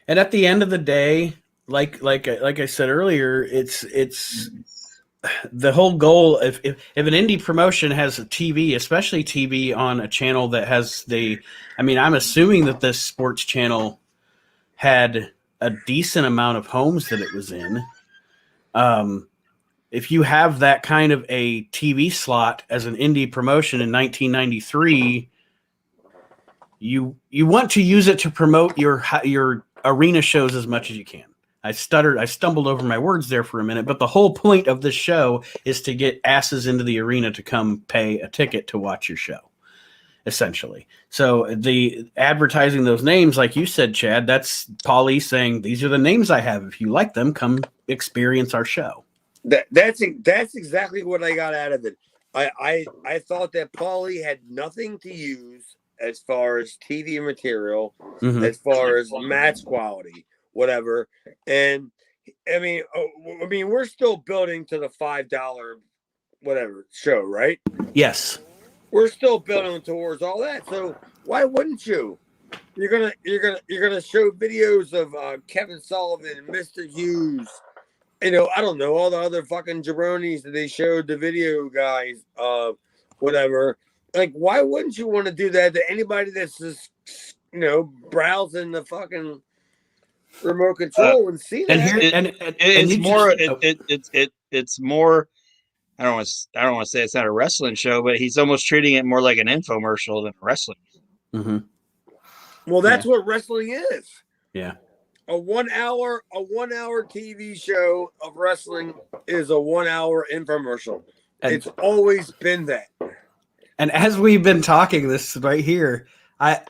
[SPEAKER 1] And at the end of the day, like I said earlier, it's the whole goal. If an indie promotion has a TV, especially TV on a channel that has I'm assuming that this sports channel had a decent amount of homes that it was in. If you have that kind of a TV slot as an indie promotion in 1993, you want to use it to promote your arena shows as much as you can. I stuttered. I stumbled over my words there for a minute. But the whole point of this show is to get asses into the arena to come pay a ticket to watch your show, essentially. So the advertising those names, like you said, Chad, that's Paulie saying, these are the names I have. If you like them, come experience our show.
[SPEAKER 3] That's exactly what I got out of it. I thought that Paulie had nothing to use as far as TV material, as far as match quality, whatever. And I mean, we're still building to the $5 whatever show, right?
[SPEAKER 1] Yes.
[SPEAKER 3] We're still building towards all that. So why wouldn't you? You're gonna show videos of Kevin Sullivan, Mr. Hughes. You know, I don't know, all the other fucking jabronis that they showed the video guys, whatever. Like, why wouldn't you want to do that to anybody that's just, you know, browsing the fucking remote control and see that?
[SPEAKER 2] It's more. I don't want to say it's not a wrestling show, but he's almost treating it more like an infomercial than wrestling.
[SPEAKER 1] Mm-hmm.
[SPEAKER 3] Well, that's what wrestling is.
[SPEAKER 1] Yeah.
[SPEAKER 3] A 1 hour TV show of wrestling is a 1 hour infomercial. It's always been that.
[SPEAKER 1] And as we've been talking this right here,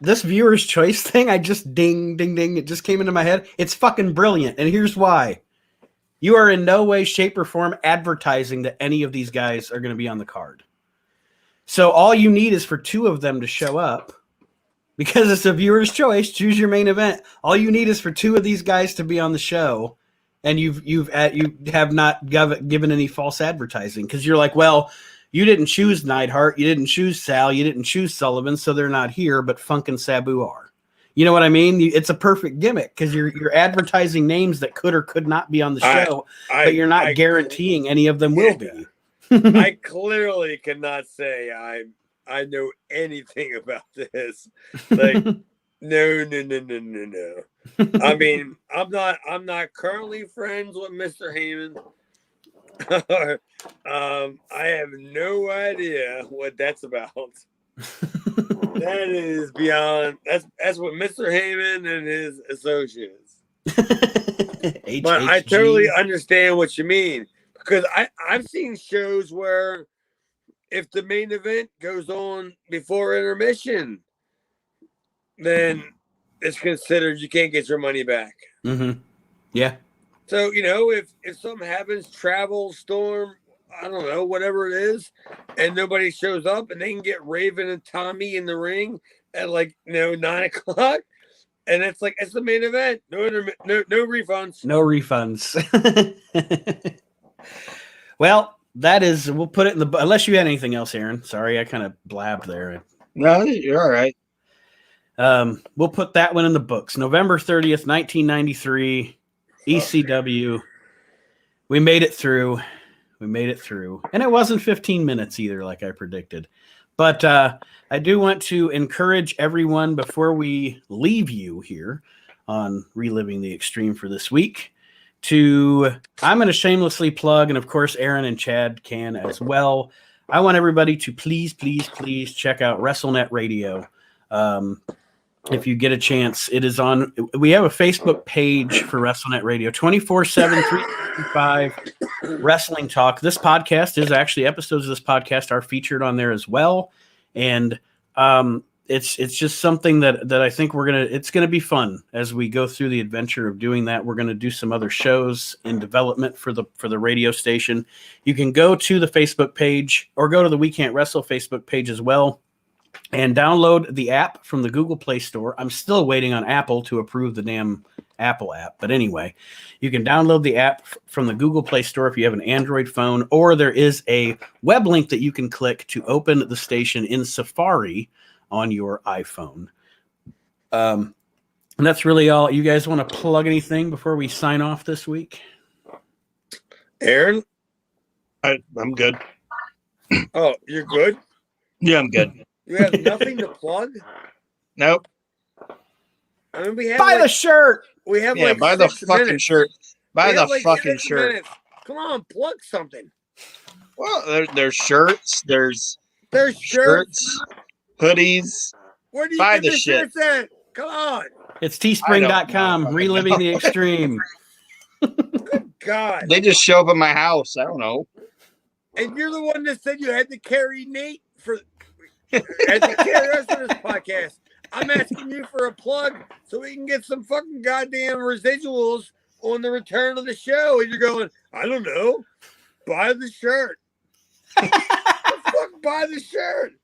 [SPEAKER 1] this viewer's choice thing, I just ding, ding, ding. It just came into my head. It's fucking brilliant. And here's why. You are in no way, shape, or form advertising that any of these guys are going to be on the card. So all you need is for two of them to show up. Because it's a viewer's choice, choose your main event. All you need is for two of these guys to be on the show, and you have not given any false advertising, because you're like, well, you didn't choose Neidhart, you didn't choose Sal, you didn't choose Sullivan, so they're not here, but Funk and Sabu are. You know what I mean? It's a perfect gimmick because you're advertising names that could or could not be on the show, but you're not guaranteeing any of them will be.
[SPEAKER 3] I clearly cannot say I know anything about this. Like, no. I mean, I'm not currently friends with Mr. Heyman. I have no idea what that's about. That is beyond. That's what Mr. Heyman and his associates. But I totally understand what you mean, because I've seen shows where, if the main event goes on before intermission, then it's considered you can't get your money back.
[SPEAKER 1] Mm-hmm. Yeah.
[SPEAKER 3] So, you know, if something happens, travel, storm, I don't know, whatever it is, and nobody shows up, and they can get Raven and Tommy in the ring at 9 o'clock, and it's like, it's the main event. No refunds.
[SPEAKER 1] No refunds. Well, that is, we'll put it in the, unless you had anything else, Aaron. Sorry, I kind of blabbed there.
[SPEAKER 2] No, you're all right.
[SPEAKER 1] We'll put that one in the books. November 30th, 1993, ECW. We made it through. And it wasn't 15 minutes either, like I predicted. But I do want to encourage everyone, before we leave you here on Reliving the Extreme for this week, I'm going to shamelessly plug, and of course Aaron and Chad can as well. I want everybody to please check out WrestleNet Radio. If you get a chance, it is on. We have a Facebook page for WrestleNet Radio, 24/7, 365 wrestling talk. This podcast is actually, episodes of this podcast are featured on there as well, and it's just something that I think it's gonna be fun as we go through the adventure of doing that. We're gonna do some other shows in development for the radio station. You can go to the Facebook page or go to the We Can't Wrestle Facebook page as well, and download the app from the Google Play Store. I'm still waiting on Apple to approve the damn Apple app, but anyway, you can download the app from the Google Play Store if you have an Android phone, or there is a web link that you can click to open the station in Safari on your iPhone. And that's really all. You guys want to plug anything before we sign off this week?
[SPEAKER 3] Aaron?
[SPEAKER 2] I'm good.
[SPEAKER 3] Oh, you're good?
[SPEAKER 2] Yeah, I'm good.
[SPEAKER 3] You have nothing to plug?
[SPEAKER 2] Nope.
[SPEAKER 3] I mean, we have
[SPEAKER 1] buy the shirt.
[SPEAKER 3] We have
[SPEAKER 2] buy the fucking shirt. Buy the fucking shirt.
[SPEAKER 3] Minutes. Come on, plug something.
[SPEAKER 2] Well, there's shirts. There's
[SPEAKER 3] shirts,
[SPEAKER 2] hoodies.
[SPEAKER 3] Where do you
[SPEAKER 2] buy
[SPEAKER 3] get
[SPEAKER 2] the
[SPEAKER 3] the
[SPEAKER 2] shit?
[SPEAKER 3] shirts at? Come on.
[SPEAKER 1] It's teespring.com, Reliving the Extreme.
[SPEAKER 3] God.
[SPEAKER 2] They just show up at my house. I don't know.
[SPEAKER 3] And you're the one that said you had to carry Nate had to carry us on this podcast. I'm asking you for a plug so we can get some fucking goddamn residuals on the return of the show. And you're going, I don't know. Buy the shirt. Fuck, buy the shirt.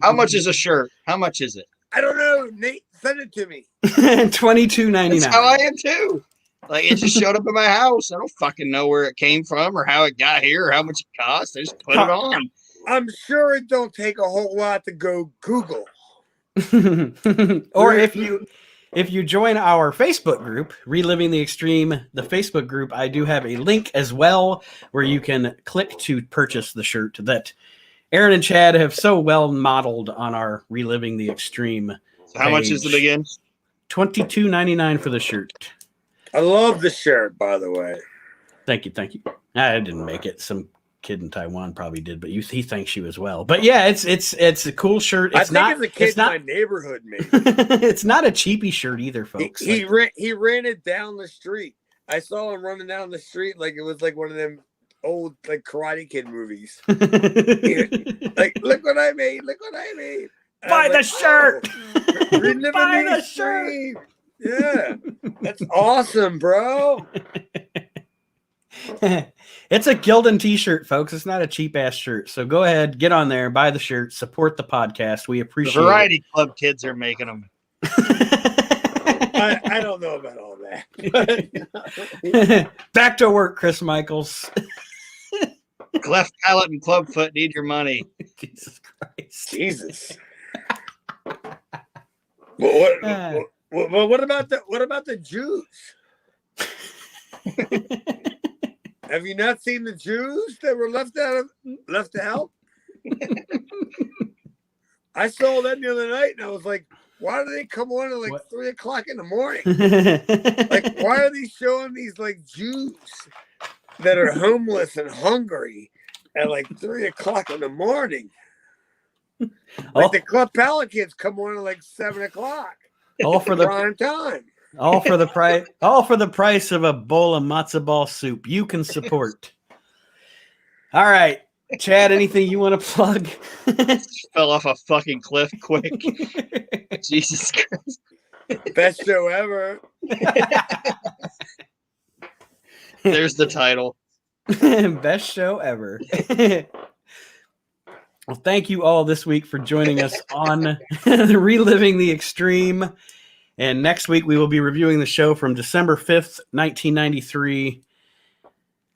[SPEAKER 2] How much is a shirt? How much is it?
[SPEAKER 3] I don't know. Nate, send it to me.
[SPEAKER 1] $22.99.
[SPEAKER 2] That's how I am too. Like, it just showed up at my house. I don't fucking know where it came from or how it got here or how much it cost. I just put it on.
[SPEAKER 3] I'm sure it don't take a whole lot to go Google.
[SPEAKER 1] Or if you join our Facebook group, Reliving the Extreme, the Facebook group, I do have a link as well where you can click to purchase the shirt that Aaron and Chad have so well modeled on our Reliving the Extreme.
[SPEAKER 2] So how much is it again?
[SPEAKER 1] $22.99 for the shirt.
[SPEAKER 3] I love the shirt, by the way.
[SPEAKER 1] Thank you. I didn't make it. Some kid in Taiwan probably did, but he thanks you as well. But yeah, it's a cool shirt. It's
[SPEAKER 3] I think it's a kid in my neighborhood made.
[SPEAKER 1] It's not a cheapy shirt either, folks.
[SPEAKER 3] He ran it down the street. I saw him running down the street like it was like one of them old like Karate Kid movies. Like, look what I made! Look what I made! And
[SPEAKER 1] Buy the shirt.
[SPEAKER 3] Oh, buy the shirt. Yeah, that's awesome, bro.
[SPEAKER 1] It's a Gildan t-shirt, folks. It's not a cheap ass shirt. So go ahead, get on there, buy the shirt, support the podcast. We appreciate
[SPEAKER 2] the Variety Club kids are making them.
[SPEAKER 3] I don't know about all that.
[SPEAKER 1] Back to work, Chris Michaels.
[SPEAKER 2] Cleft Palate and Clubfoot need your money.
[SPEAKER 1] Jesus Christ.
[SPEAKER 3] Jesus. What about the Jews? Have you not seen the Jews that were left out? I saw them the other night, and I was like, "Why do they come on at like 3 o'clock in the morning? Like, why are they showing these like Jews that are homeless and hungry at like 3 o'clock in the morning? Like the Club Palate kids come on at like 7 o'clock.
[SPEAKER 1] All for the
[SPEAKER 3] prime time."
[SPEAKER 1] All for the price. All for the price of a bowl of matzo ball soup. You can support. All right, Chad. Anything you want to plug?
[SPEAKER 2] Fell off a fucking cliff quick. Jesus Christ!
[SPEAKER 3] Best show ever.
[SPEAKER 2] There's the title.
[SPEAKER 1] Best show ever. Well, thank you all this week for joining us on Reliving the Extreme. And next week, we will be reviewing the show from December 5th, 1993.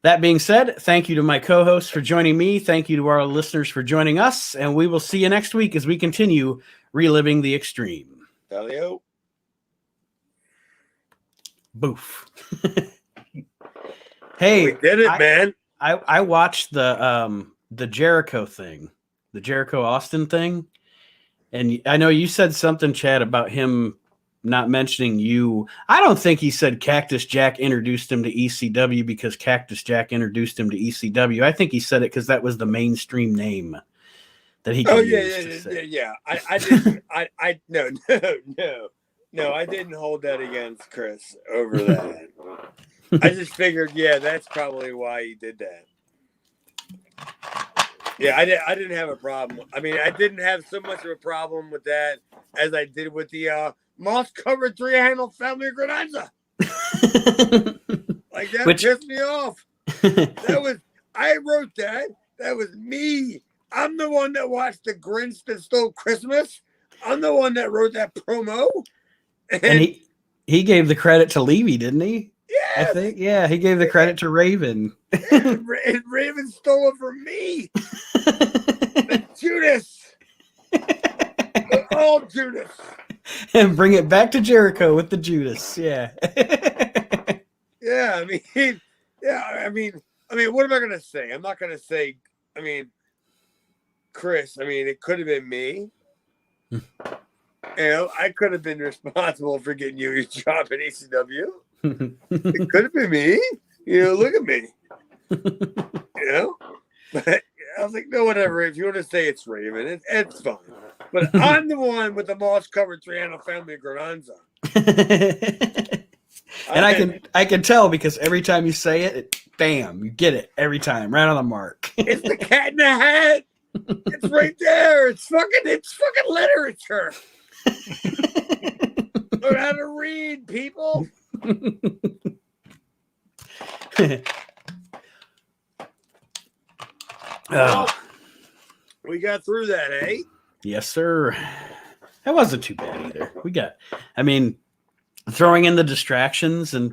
[SPEAKER 1] That being said, thank you to my co-hosts for joining me. Thank you to our listeners for joining us. And we will see you next week as we continue Reliving the Extreme.
[SPEAKER 3] Elio.
[SPEAKER 1] Boof. Hey,
[SPEAKER 3] we did it, man.
[SPEAKER 1] I watched the Jericho thing, the Jericho Austin thing. And I know you said something, Chad, about him not mentioning you. I don't think he said Cactus Jack introduced him to ECW because Cactus Jack introduced him to ECW. I think he said it because that was the mainstream name that he could use.
[SPEAKER 3] Yeah. I didn't. I no. I didn't hold that against Chris over that. I just figured, that's probably why he did that. Yeah, I didn't have a problem. I mean, I didn't have so much of a problem with that as I did with the moss-covered three-handle family Grananza. Like, that pissed me off. I wrote that. That was me. I'm the one that watched The Grinch That Stole Christmas. I'm the one that wrote that promo.
[SPEAKER 1] And he gave the credit to Levy, didn't he?
[SPEAKER 3] Yeah.
[SPEAKER 1] I think, he gave the credit to Raven.
[SPEAKER 3] And Raven stole it from me. Judas. Oh, Judas.
[SPEAKER 1] And bring it back to Jericho with the Judas. Yeah.
[SPEAKER 3] Yeah, I mean, what am I going to say? I'm not going to say, Chris, it could have been me. I could have been responsible for getting you your job at ECW. It could have been me. Look at me. But I was like, no, whatever. If you want to say it's Raven, it's fine. But I'm the one with the moss-covered three-handle family Grananza.
[SPEAKER 1] And I can tell because every time you say it, bam, you get it every time, right on the mark.
[SPEAKER 3] It's the Cat in the Hat. It's right there. It's fucking literature. Learn how to read, people. Well, we got through that, eh?
[SPEAKER 1] Yes, sir. That wasn't too bad either. Throwing in the distractions and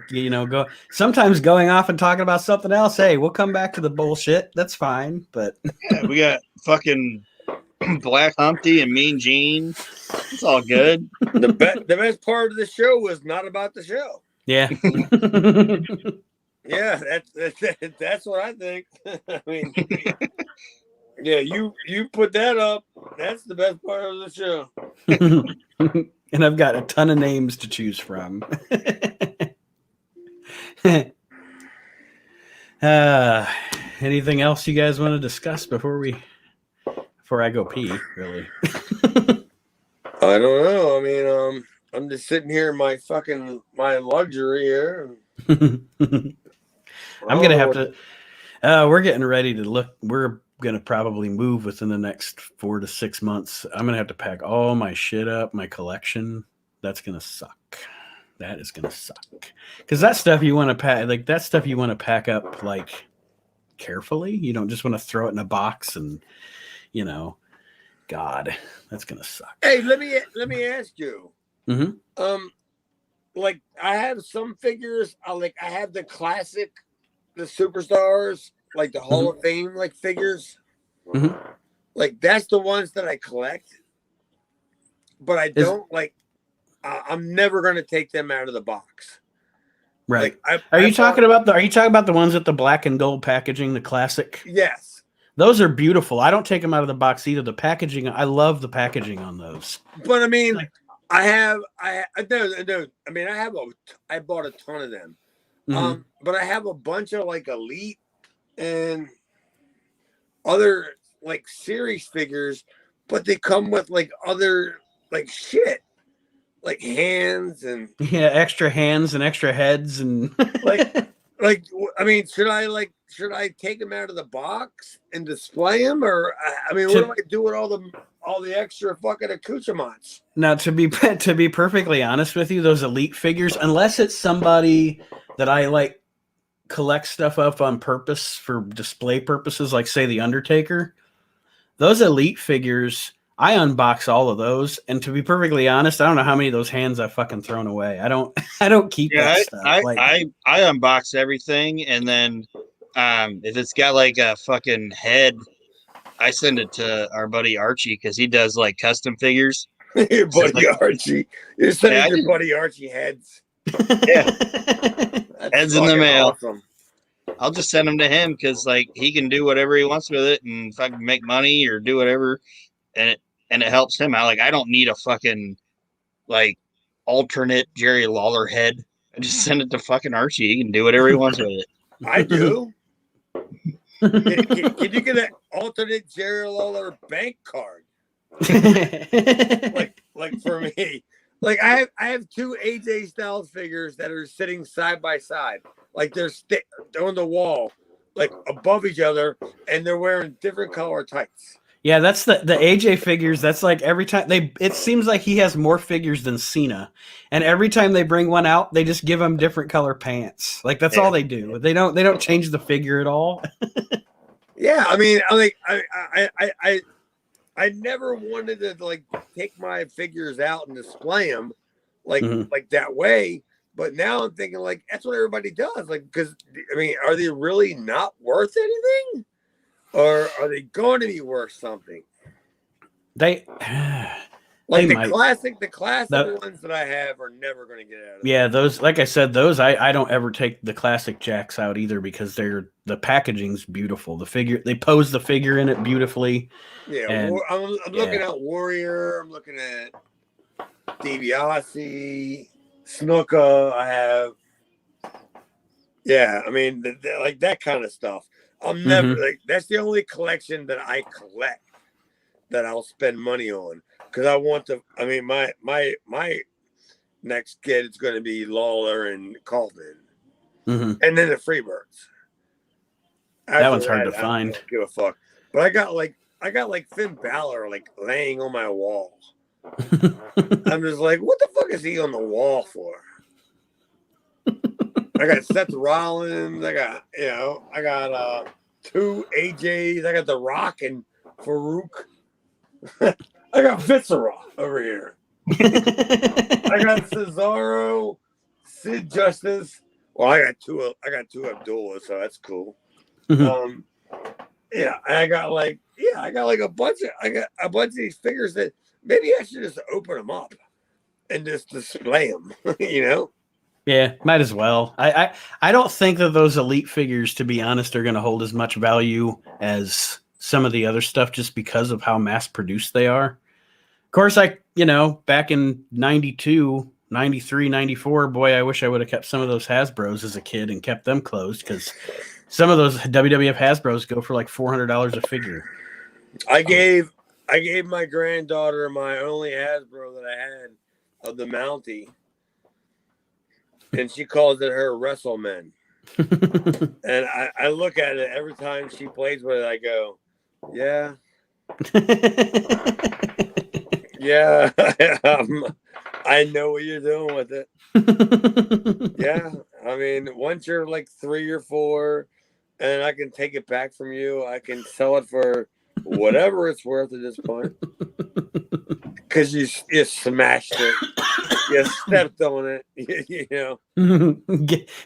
[SPEAKER 1] sometimes going off and talking about something else. Hey, we'll come back to the bullshit. That's fine. But
[SPEAKER 2] yeah, we got fucking Black Humpty and Mean Gene. It's all good.
[SPEAKER 3] The best part of the show was not about the show.
[SPEAKER 1] Yeah.
[SPEAKER 3] Yeah, that's what I think. I mean, yeah, you put that up. That's the best part of the show.
[SPEAKER 1] And I've got a ton of names to choose from. Anything else you guys want to discuss before I go pee, really?
[SPEAKER 3] I don't know. I mean, I'm just sitting here in my luxury here.
[SPEAKER 1] I'm gonna have to. We're getting ready to look. We're gonna probably move within the next 4 to 6 months. I'm gonna have to pack all my shit up, my collection. That's gonna suck. That is gonna suck. Because that stuff you want to pack up like carefully. You don't just want to throw it in a box and God, that's gonna suck.
[SPEAKER 3] Hey, let me ask you.
[SPEAKER 1] Mm-hmm.
[SPEAKER 3] Like I have some figures. I have the classic, the superstars, like the Hall of Fame figures.
[SPEAKER 1] Mm-hmm.
[SPEAKER 3] Like that's the ones that I collect. But I don't I'm never gonna take them out of the box.
[SPEAKER 1] Right. Are you talking about the ones with the black and gold packaging, the classic?
[SPEAKER 3] Yes.
[SPEAKER 1] Those are beautiful. I don't take them out of the box either. The packaging, I love the packaging on those.
[SPEAKER 3] But I mean, I bought a ton of them.
[SPEAKER 1] Mm-hmm.
[SPEAKER 3] But I have a bunch of Elite and other series figures, but they come with other shit, like hands and
[SPEAKER 1] extra hands and extra heads and
[SPEAKER 3] I mean, should I take them out of the box and display them, or what do I do with all the extra fucking accoutrements?
[SPEAKER 1] Now, to be perfectly honest with you, those Elite figures, unless it's somebody that I collect stuff up on purpose for display purposes, like say the Undertaker, those Elite figures, I unbox all of those, and to be perfectly honest, I don't know how many of those hands I've fucking thrown away. I don't keep that stuff.
[SPEAKER 2] I unbox everything, and then if it's got a fucking head, I send it to our buddy Archie because he does custom figures.
[SPEAKER 3] Your buddy Archie, you're sending your buddy Archie heads.
[SPEAKER 2] Yeah, heads in the mail.
[SPEAKER 3] Awesome.
[SPEAKER 2] I'll just send them to him because he can do whatever he wants with it, and if I can make money or do whatever, and it helps him out. I don't need a fucking alternate Jerry Lawler head. I just send it to fucking Archie. He can do whatever he wants with it.
[SPEAKER 3] I do. Can you get an alternate Jerry Lawler bank card? like for me. I have 2 AJ Styles figures that are sitting side by side. They're on the wall, above each other, and they're wearing different color tights.
[SPEAKER 1] Yeah, that's the AJ figures. That's every time it seems like he has more figures than Cena, and every time they bring one out, they just give him different color pants. That's all they do. They don't change the figure at all.
[SPEAKER 3] Yeah, I mean, I never wanted to take my figures out and display them that way. But now I'm thinking that's what everybody does. Because are they really not worth anything? Or are they going to be worth something?
[SPEAKER 1] The
[SPEAKER 3] classic ones that I have are never going to get out of.
[SPEAKER 1] Yeah, those, like I said, those I don't ever take the classic Jacks out either because the packaging's beautiful. The figure, they pose the figure in it beautifully.
[SPEAKER 3] Yeah, I'm looking at Warrior. I'm looking at DiBiase, Snuka. I have. Yeah, I mean, that kind of stuff. I'm never that's the only collection that I collect that I'll spend money on because I want to. I mean, my next kid it's going to be Lawler and Carlton,
[SPEAKER 1] Mm-hmm.
[SPEAKER 3] and then the Freebirds.
[SPEAKER 1] That one's hard to find.
[SPEAKER 3] I don't give a fuck. But I got like Finn Balor like laying on my wall. I'm just like, what the fuck is he on the wall for? I got Seth Rollins. I got 2 AJs. I got The Rock and Farouk. I got Viscera over here. I got Cesaro, Sid Justice. Well, I got two Abdullah, so that's cool. Yeah, I got like a bunch of these figures that maybe I should just open them up and just display them.
[SPEAKER 1] Yeah, might as well. I don't think that those elite figures, to be honest, are going to hold as much value as some of the other stuff just because of how mass produced they are. Of course, back in 92, 93, 94, boy, I wish I would have kept some of those Hasbros as a kid and kept them closed, because some of those WWF Hasbros go for like $400 a figure.
[SPEAKER 3] I gave my granddaughter my only Hasbro that I had of the Mountie, and she calls it her WrestleMan. And I look at it every time she plays with it. I go, yeah. Yeah, I know what you're doing with it. Yeah, I mean, once you're like 3 or 4, and I can take it back from you, I can sell it for whatever it's worth at this point. Because you smashed it, you stepped on it,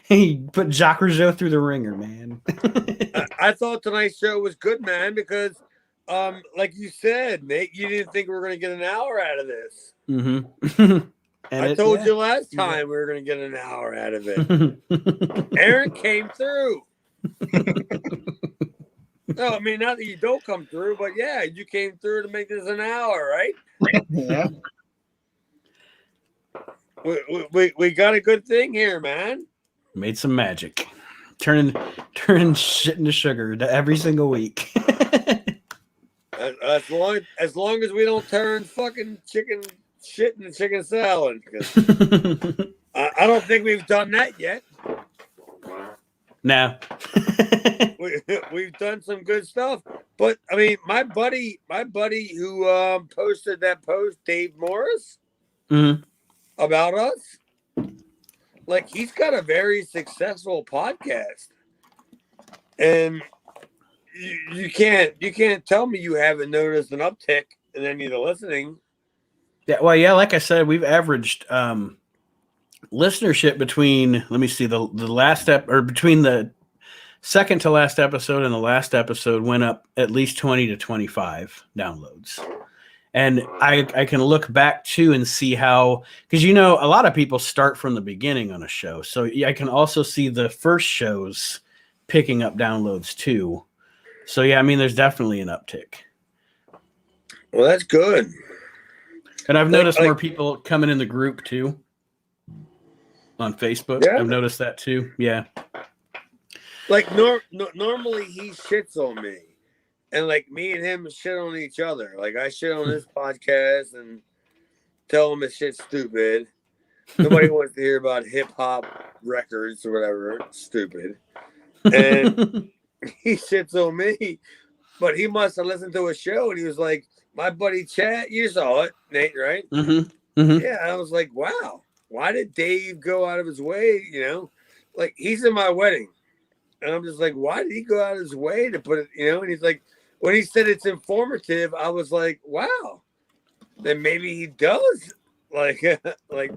[SPEAKER 3] Hey,
[SPEAKER 1] put Jacques Rougeau through the ringer, man.
[SPEAKER 3] I thought tonight's show was good, man, because. Like you said, Nate, you didn't think we were going to get an hour out of this.
[SPEAKER 1] Mm-hmm.
[SPEAKER 3] I told you last time we were going to get an hour out of it. Aaron came through. No, I mean, not that you don't come through, but yeah, you came through to make this an hour, right?
[SPEAKER 2] Yeah.
[SPEAKER 3] We got a good thing here, man.
[SPEAKER 1] Made some magic. Turning shit into sugar every single week.
[SPEAKER 3] As long as we don't turn fucking chicken shit into chicken salad. I don't think we've done that yet.
[SPEAKER 1] No.
[SPEAKER 3] We've done some good stuff. But I mean, my buddy who posted that post, Dave Morris, about us, like, he's got a very successful podcast. And you can't tell me you haven't noticed an uptick in any of the listening.
[SPEAKER 1] Yeah, well, yeah, like I said, we've averaged listenership between, let me see, the last between the second to last episode and the last episode went up at least 20 to 25 downloads. And I can look back too and see how, because a lot of people start from the beginning on a show. So I can also see the first shows picking up downloads too. So, yeah, I mean, there's definitely an uptick.
[SPEAKER 3] Well, that's good.
[SPEAKER 1] And I've noticed more people coming in the group, too, on Facebook. Yeah. I've noticed that, too. Yeah.
[SPEAKER 3] Like, normally he shits on me. And, like, me and him shit on each other. Like, I shit on his podcast and tell him his shit's stupid. Nobody wants to hear about hip-hop records or whatever. It's stupid. And... he shits on me, but he must have listened to a show and he was like, my buddy Chad, you saw it, Nate, right? Yeah, I was like, wow, why did Dave go out of his way? Like, he's in my wedding. And I'm just like, why did he go out of his way to put it, And he's like, when he said it's informative, I was like, wow, then maybe he does like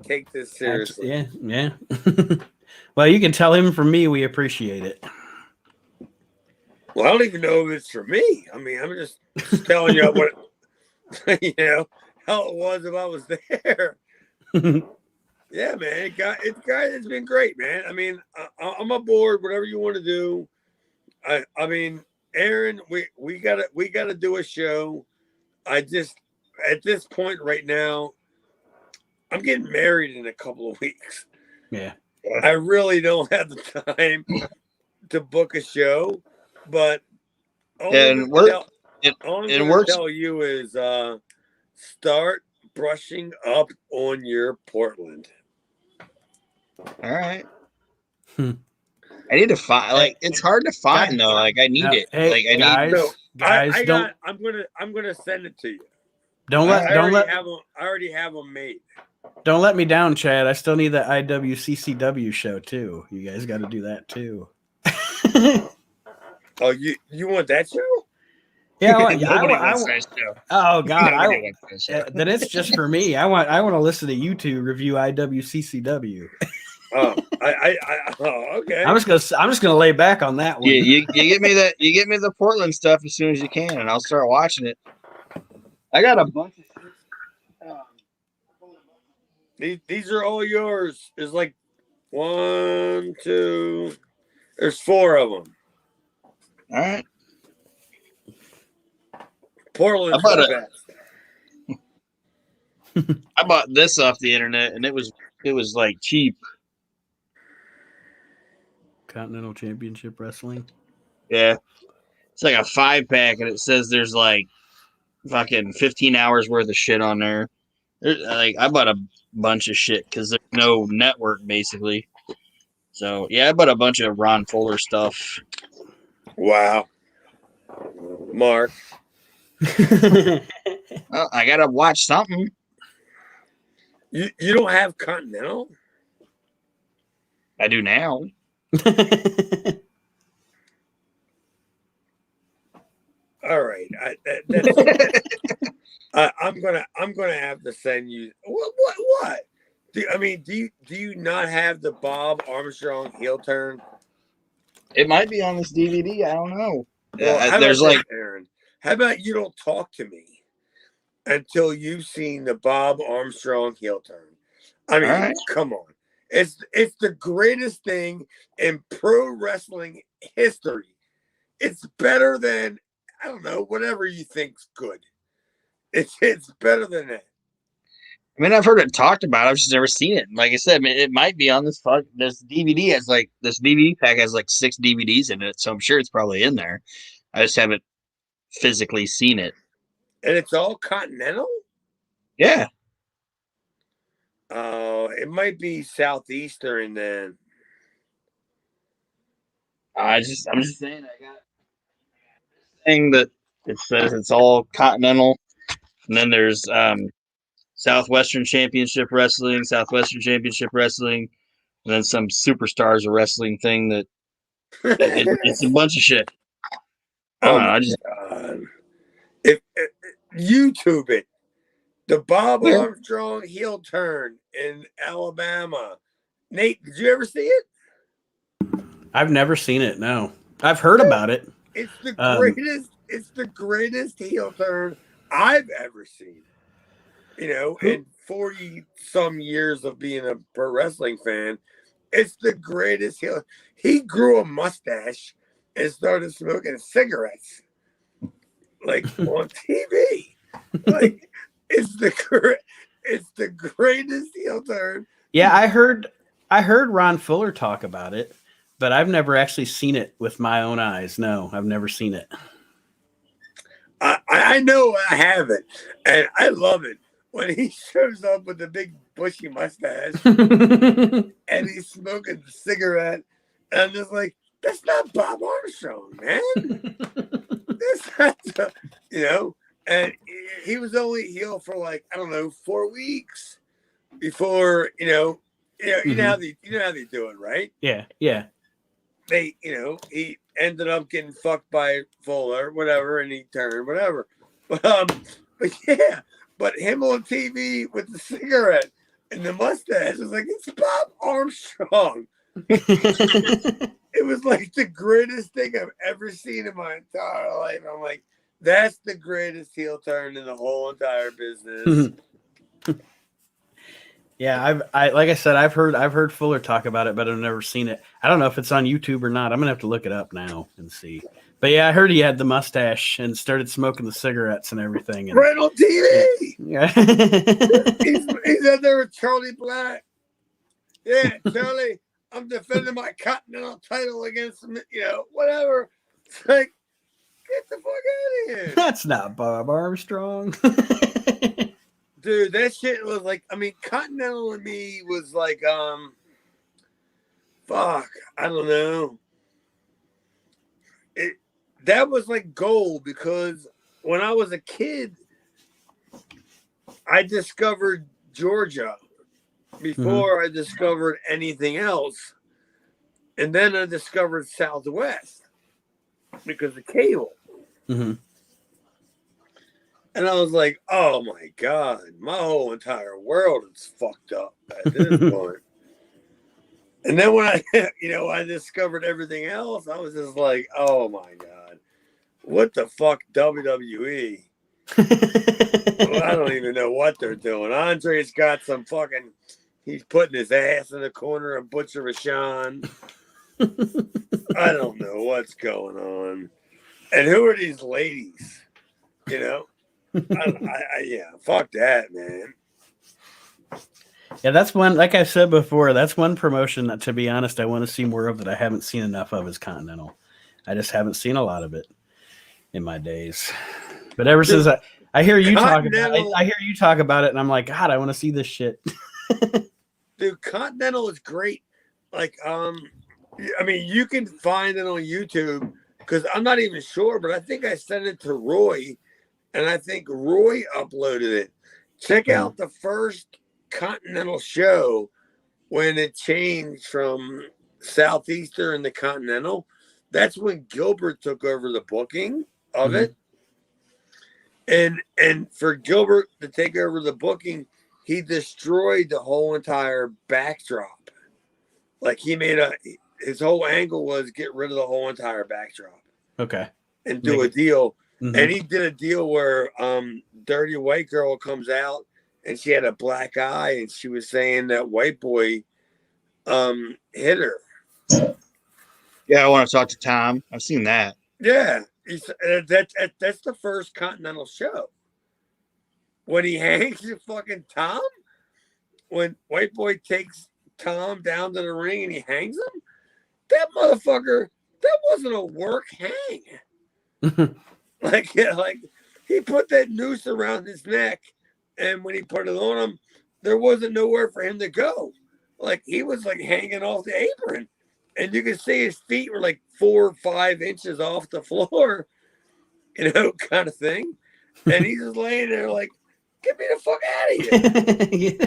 [SPEAKER 3] take this seriously.
[SPEAKER 1] Yeah. Well, you can tell him from me, we appreciate it.
[SPEAKER 3] Well, I don't even know if it's for me. I mean, I'm just telling you what, how it was if I was there. Yeah, man, it's been great, man. I mean, I'm aboard. Whatever you want to do. I mean, Aaron, we gotta do a show. At this point right now, I'm getting married in a couple of weeks.
[SPEAKER 1] Yeah,
[SPEAKER 3] I really don't have the time to book a show. But all I'm going to tell you is start brushing up on your Portland.
[SPEAKER 2] All right.
[SPEAKER 1] Hmm.
[SPEAKER 2] I need to find. Like, it's hard to find though. Like, I need it.
[SPEAKER 1] Hey,
[SPEAKER 2] Like, I
[SPEAKER 1] guys,
[SPEAKER 2] need.
[SPEAKER 3] So
[SPEAKER 1] guys,
[SPEAKER 3] I'm gonna send it to you.
[SPEAKER 1] don't
[SPEAKER 3] I
[SPEAKER 1] let
[SPEAKER 3] already have them made.
[SPEAKER 1] don't let me down, Chad. I still need that IWCCW show too. You guys got to do that too.
[SPEAKER 3] Oh, you want that show?
[SPEAKER 1] Yeah,
[SPEAKER 2] Nobody wants that show.
[SPEAKER 1] Oh God,
[SPEAKER 2] Nobody wants that show.
[SPEAKER 1] then it's just for me. I want to listen to you two review IWCCW.
[SPEAKER 3] Oh, okay.
[SPEAKER 1] I'm just gonna lay back on that one.
[SPEAKER 2] You get me that. You get me the Portland stuff as soon as you can, and I'll start watching it. I got a bunch of shit.
[SPEAKER 3] These are all yours. There's like 1, 2. There's 4 of them.
[SPEAKER 2] All right.
[SPEAKER 3] Portland's the best.
[SPEAKER 2] I bought this off the internet, and it was like cheap.
[SPEAKER 1] Continental Championship Wrestling.
[SPEAKER 2] Yeah, it's like a 5-pack, and it says there's like fucking 15 hours worth of shit on there. Like, I bought a bunch of shit because there's no network basically. So yeah, I bought a bunch of Ron Fuller stuff.
[SPEAKER 3] Wow, Mark.
[SPEAKER 2] Well, I gotta watch something.
[SPEAKER 3] You don't have Continental?
[SPEAKER 2] I do now.
[SPEAKER 3] All right, I'm gonna have to send you what? Do you not have the Bob Armstrong heel turn?
[SPEAKER 2] It might be on this DVD. I don't know.
[SPEAKER 3] Well,
[SPEAKER 2] There's like,
[SPEAKER 3] Aaron, how about you don't talk to me until you've seen the Bob Armstrong heel turn? I mean,
[SPEAKER 2] right.
[SPEAKER 3] Come on. It's the greatest thing in pro wrestling history. It's better than, I don't know, whatever you think's good. It's better than that.
[SPEAKER 2] I mean, I've heard it talked about. I've just never seen it. Like I said, it might be on this DVD has like this DVD pack has like 6 DVDs in it, so I'm sure it's probably in there. I just haven't physically seen it.
[SPEAKER 3] And it's all Continental?
[SPEAKER 2] Yeah.
[SPEAKER 3] Oh, it might be Southeastern then.
[SPEAKER 2] I'm just saying, I got this thing that it says it's all Continental, and then there's Southwestern Championship Wrestling, and then some Superstars of Wrestling thing that it's a bunch of shit. I don't know.
[SPEAKER 3] If YouTube it, the Bob Armstrong heel turn in Alabama. Nate, did you ever see it?
[SPEAKER 1] I've never seen it. No, I've heard about it.
[SPEAKER 3] It's the greatest. It's the greatest heel turn I've ever seen. In 40 some years of being a pro wrestling fan, it's the greatest heel. He grew a mustache and started smoking cigarettes, like on TV. Like it's the greatest heel turn.
[SPEAKER 1] Yeah, I heard Ron Fuller talk about it, but I've never actually seen it with my own eyes. No, I've never seen it.
[SPEAKER 3] I know I have it, and I love it when he shows up with the big bushy mustache and he's smoking a cigarette, and I'm just like, that's not Bob Armstrong, man. That's not, and he was only heel for like, I don't know, 4 weeks before, you know how they do it, right?
[SPEAKER 1] Yeah.
[SPEAKER 3] He ended up getting fucked by Fuller, whatever, and he turned, whatever. But yeah, but him on TV with the cigarette and the mustache was like, it's Bob Armstrong. It was like the greatest thing I've ever seen in my entire life. I'm like, that's the greatest heel turn in the whole entire business.
[SPEAKER 1] Yeah, like I said, I've heard Fuller talk about it, but I've never seen it. I don't know if it's on YouTube or not. I'm gonna have to look it up now and see. But yeah, I heard he had the mustache and started smoking the cigarettes and everything. And,
[SPEAKER 3] right on TV.
[SPEAKER 1] Yeah.
[SPEAKER 3] he's out there with Charlie Black. Yeah, Charlie, I'm defending my Continental title against whatever. It's like, get the fuck out of here.
[SPEAKER 1] That's not Bob Armstrong.
[SPEAKER 3] Dude, that shit was like, I mean, Continental to me was like, fuck, I don't know. That was like gold because when I was a kid, I discovered Georgia before I discovered anything else. And then I discovered Southwest because of cable.
[SPEAKER 1] Mm-hmm.
[SPEAKER 3] And I was like, oh my God, my whole entire world is fucked up at this point. And then when I discovered everything else, I was just like, oh my God, what the fuck, WWE? Well, I don't even know what they're doing. Andre's got some fucking, he's putting his ass in the corner of Butcher Rashawn. I don't know what's going on. And who are these ladies? You know? Yeah, fuck that, man.
[SPEAKER 1] Yeah, that's one, like I said before, that's one promotion that, to be honest, I want to see more of that I haven't seen enough of is Continental. I just haven't seen a lot of it in my days. But ever since I hear you talk about it, I hear you talk about it, and I'm like, God, I want to see this shit.
[SPEAKER 3] Dude, Continental is great. Like, I mean, you can find it on YouTube because I'm not even sure, but I think I sent it to Roy, and I think Roy uploaded it. Check out the first Continental show when it changed from Southeastern to Continental. That's when Gilbert took over the booking of it. And for Gilbert to take over the booking, he destroyed the whole entire backdrop. Like he made his whole angle was get rid of the whole entire backdrop.
[SPEAKER 1] Okay.
[SPEAKER 3] And do a deal. And he did a deal where Dirty White Girl comes out and she had a black eye and she was saying that white boy hit her.
[SPEAKER 2] Yeah, I want to talk to Tom. I've seen that.
[SPEAKER 3] Yeah. That's the first Continental show. When he hangs fucking Tom, when white boy takes Tom down to the ring and he hangs him, that motherfucker, that wasn't a work hang. like he put that noose around his neck, and when he put it on him, there wasn't nowhere for him to go. Like he was like hanging off the apron, and you could see his feet were like 4 or 5 inches off the floor, kind of thing. And he's just laying there like, get me the fuck out of here.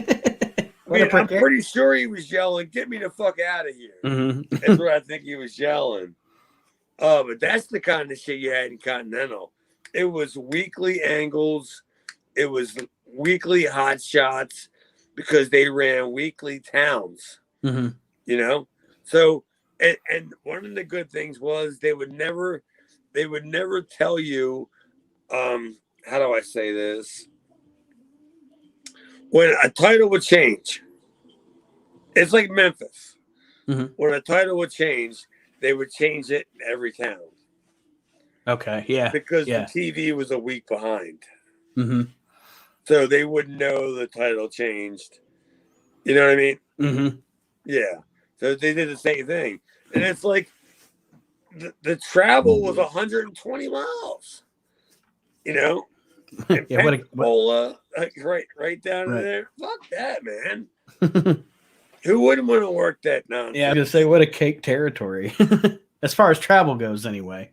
[SPEAKER 3] I mean, I'm pretty sure he was yelling, get me the fuck out of here. That's what I think he was yelling. But that's the kind of shit you had in Continental. It was weekly angles. It was weekly hot shots because they ran weekly towns, So, and one of the good things was they would never tell you, how do I say this? When a title would change, it's like Memphis. When a title would change, they would change it in every town.
[SPEAKER 1] Okay, yeah.
[SPEAKER 3] Because the TV was a week behind. So they wouldn't know the title changed. You know what I mean? Yeah. So they did the same thing. And it's like the travel was 120 miles. And Pensacola, right down there. Fuck that, man. Who wouldn't want to work that nonsense?
[SPEAKER 1] Yeah, I was gonna say, what a cake territory. As far as travel goes, anyway.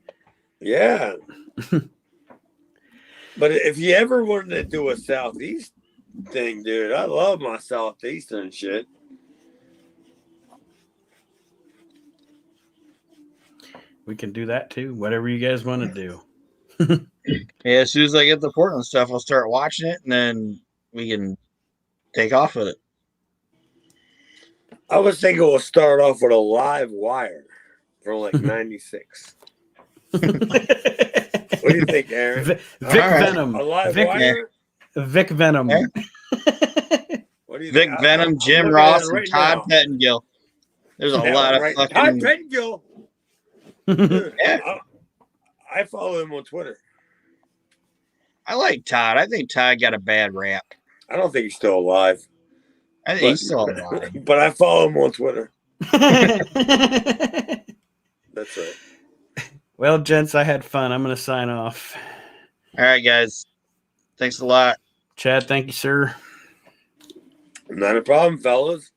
[SPEAKER 3] Yeah. But if you ever wanted to do a Southeast thing, dude, I love my Southeastern shit.
[SPEAKER 1] We can do that too. Whatever you guys want to do.
[SPEAKER 2] Yeah, as soon as I get the Portland stuff, I'll start watching it, and then we can take off with it.
[SPEAKER 3] I was thinking we'll start off with a live wire from like 96. What do you think, Aaron?
[SPEAKER 1] Vic Venom.
[SPEAKER 3] A live wire?
[SPEAKER 1] Vic Venom.
[SPEAKER 3] What do you
[SPEAKER 2] Vic
[SPEAKER 3] think?
[SPEAKER 2] Venom, Jim Ross, and Todd Pettengill. There's a lot of fucking...
[SPEAKER 3] Todd Pettengill? Dude, I follow him on Twitter.
[SPEAKER 2] I like Todd. I think Todd got a bad rap.
[SPEAKER 3] I don't think he's still alive.
[SPEAKER 2] I think he's still alive.
[SPEAKER 3] But I follow him on Twitter. That's right.
[SPEAKER 1] Well, gents, I had fun. I'm going to sign off.
[SPEAKER 2] All right, guys. Thanks a lot.
[SPEAKER 1] Chad, thank you, sir.
[SPEAKER 3] Not a problem, fellas.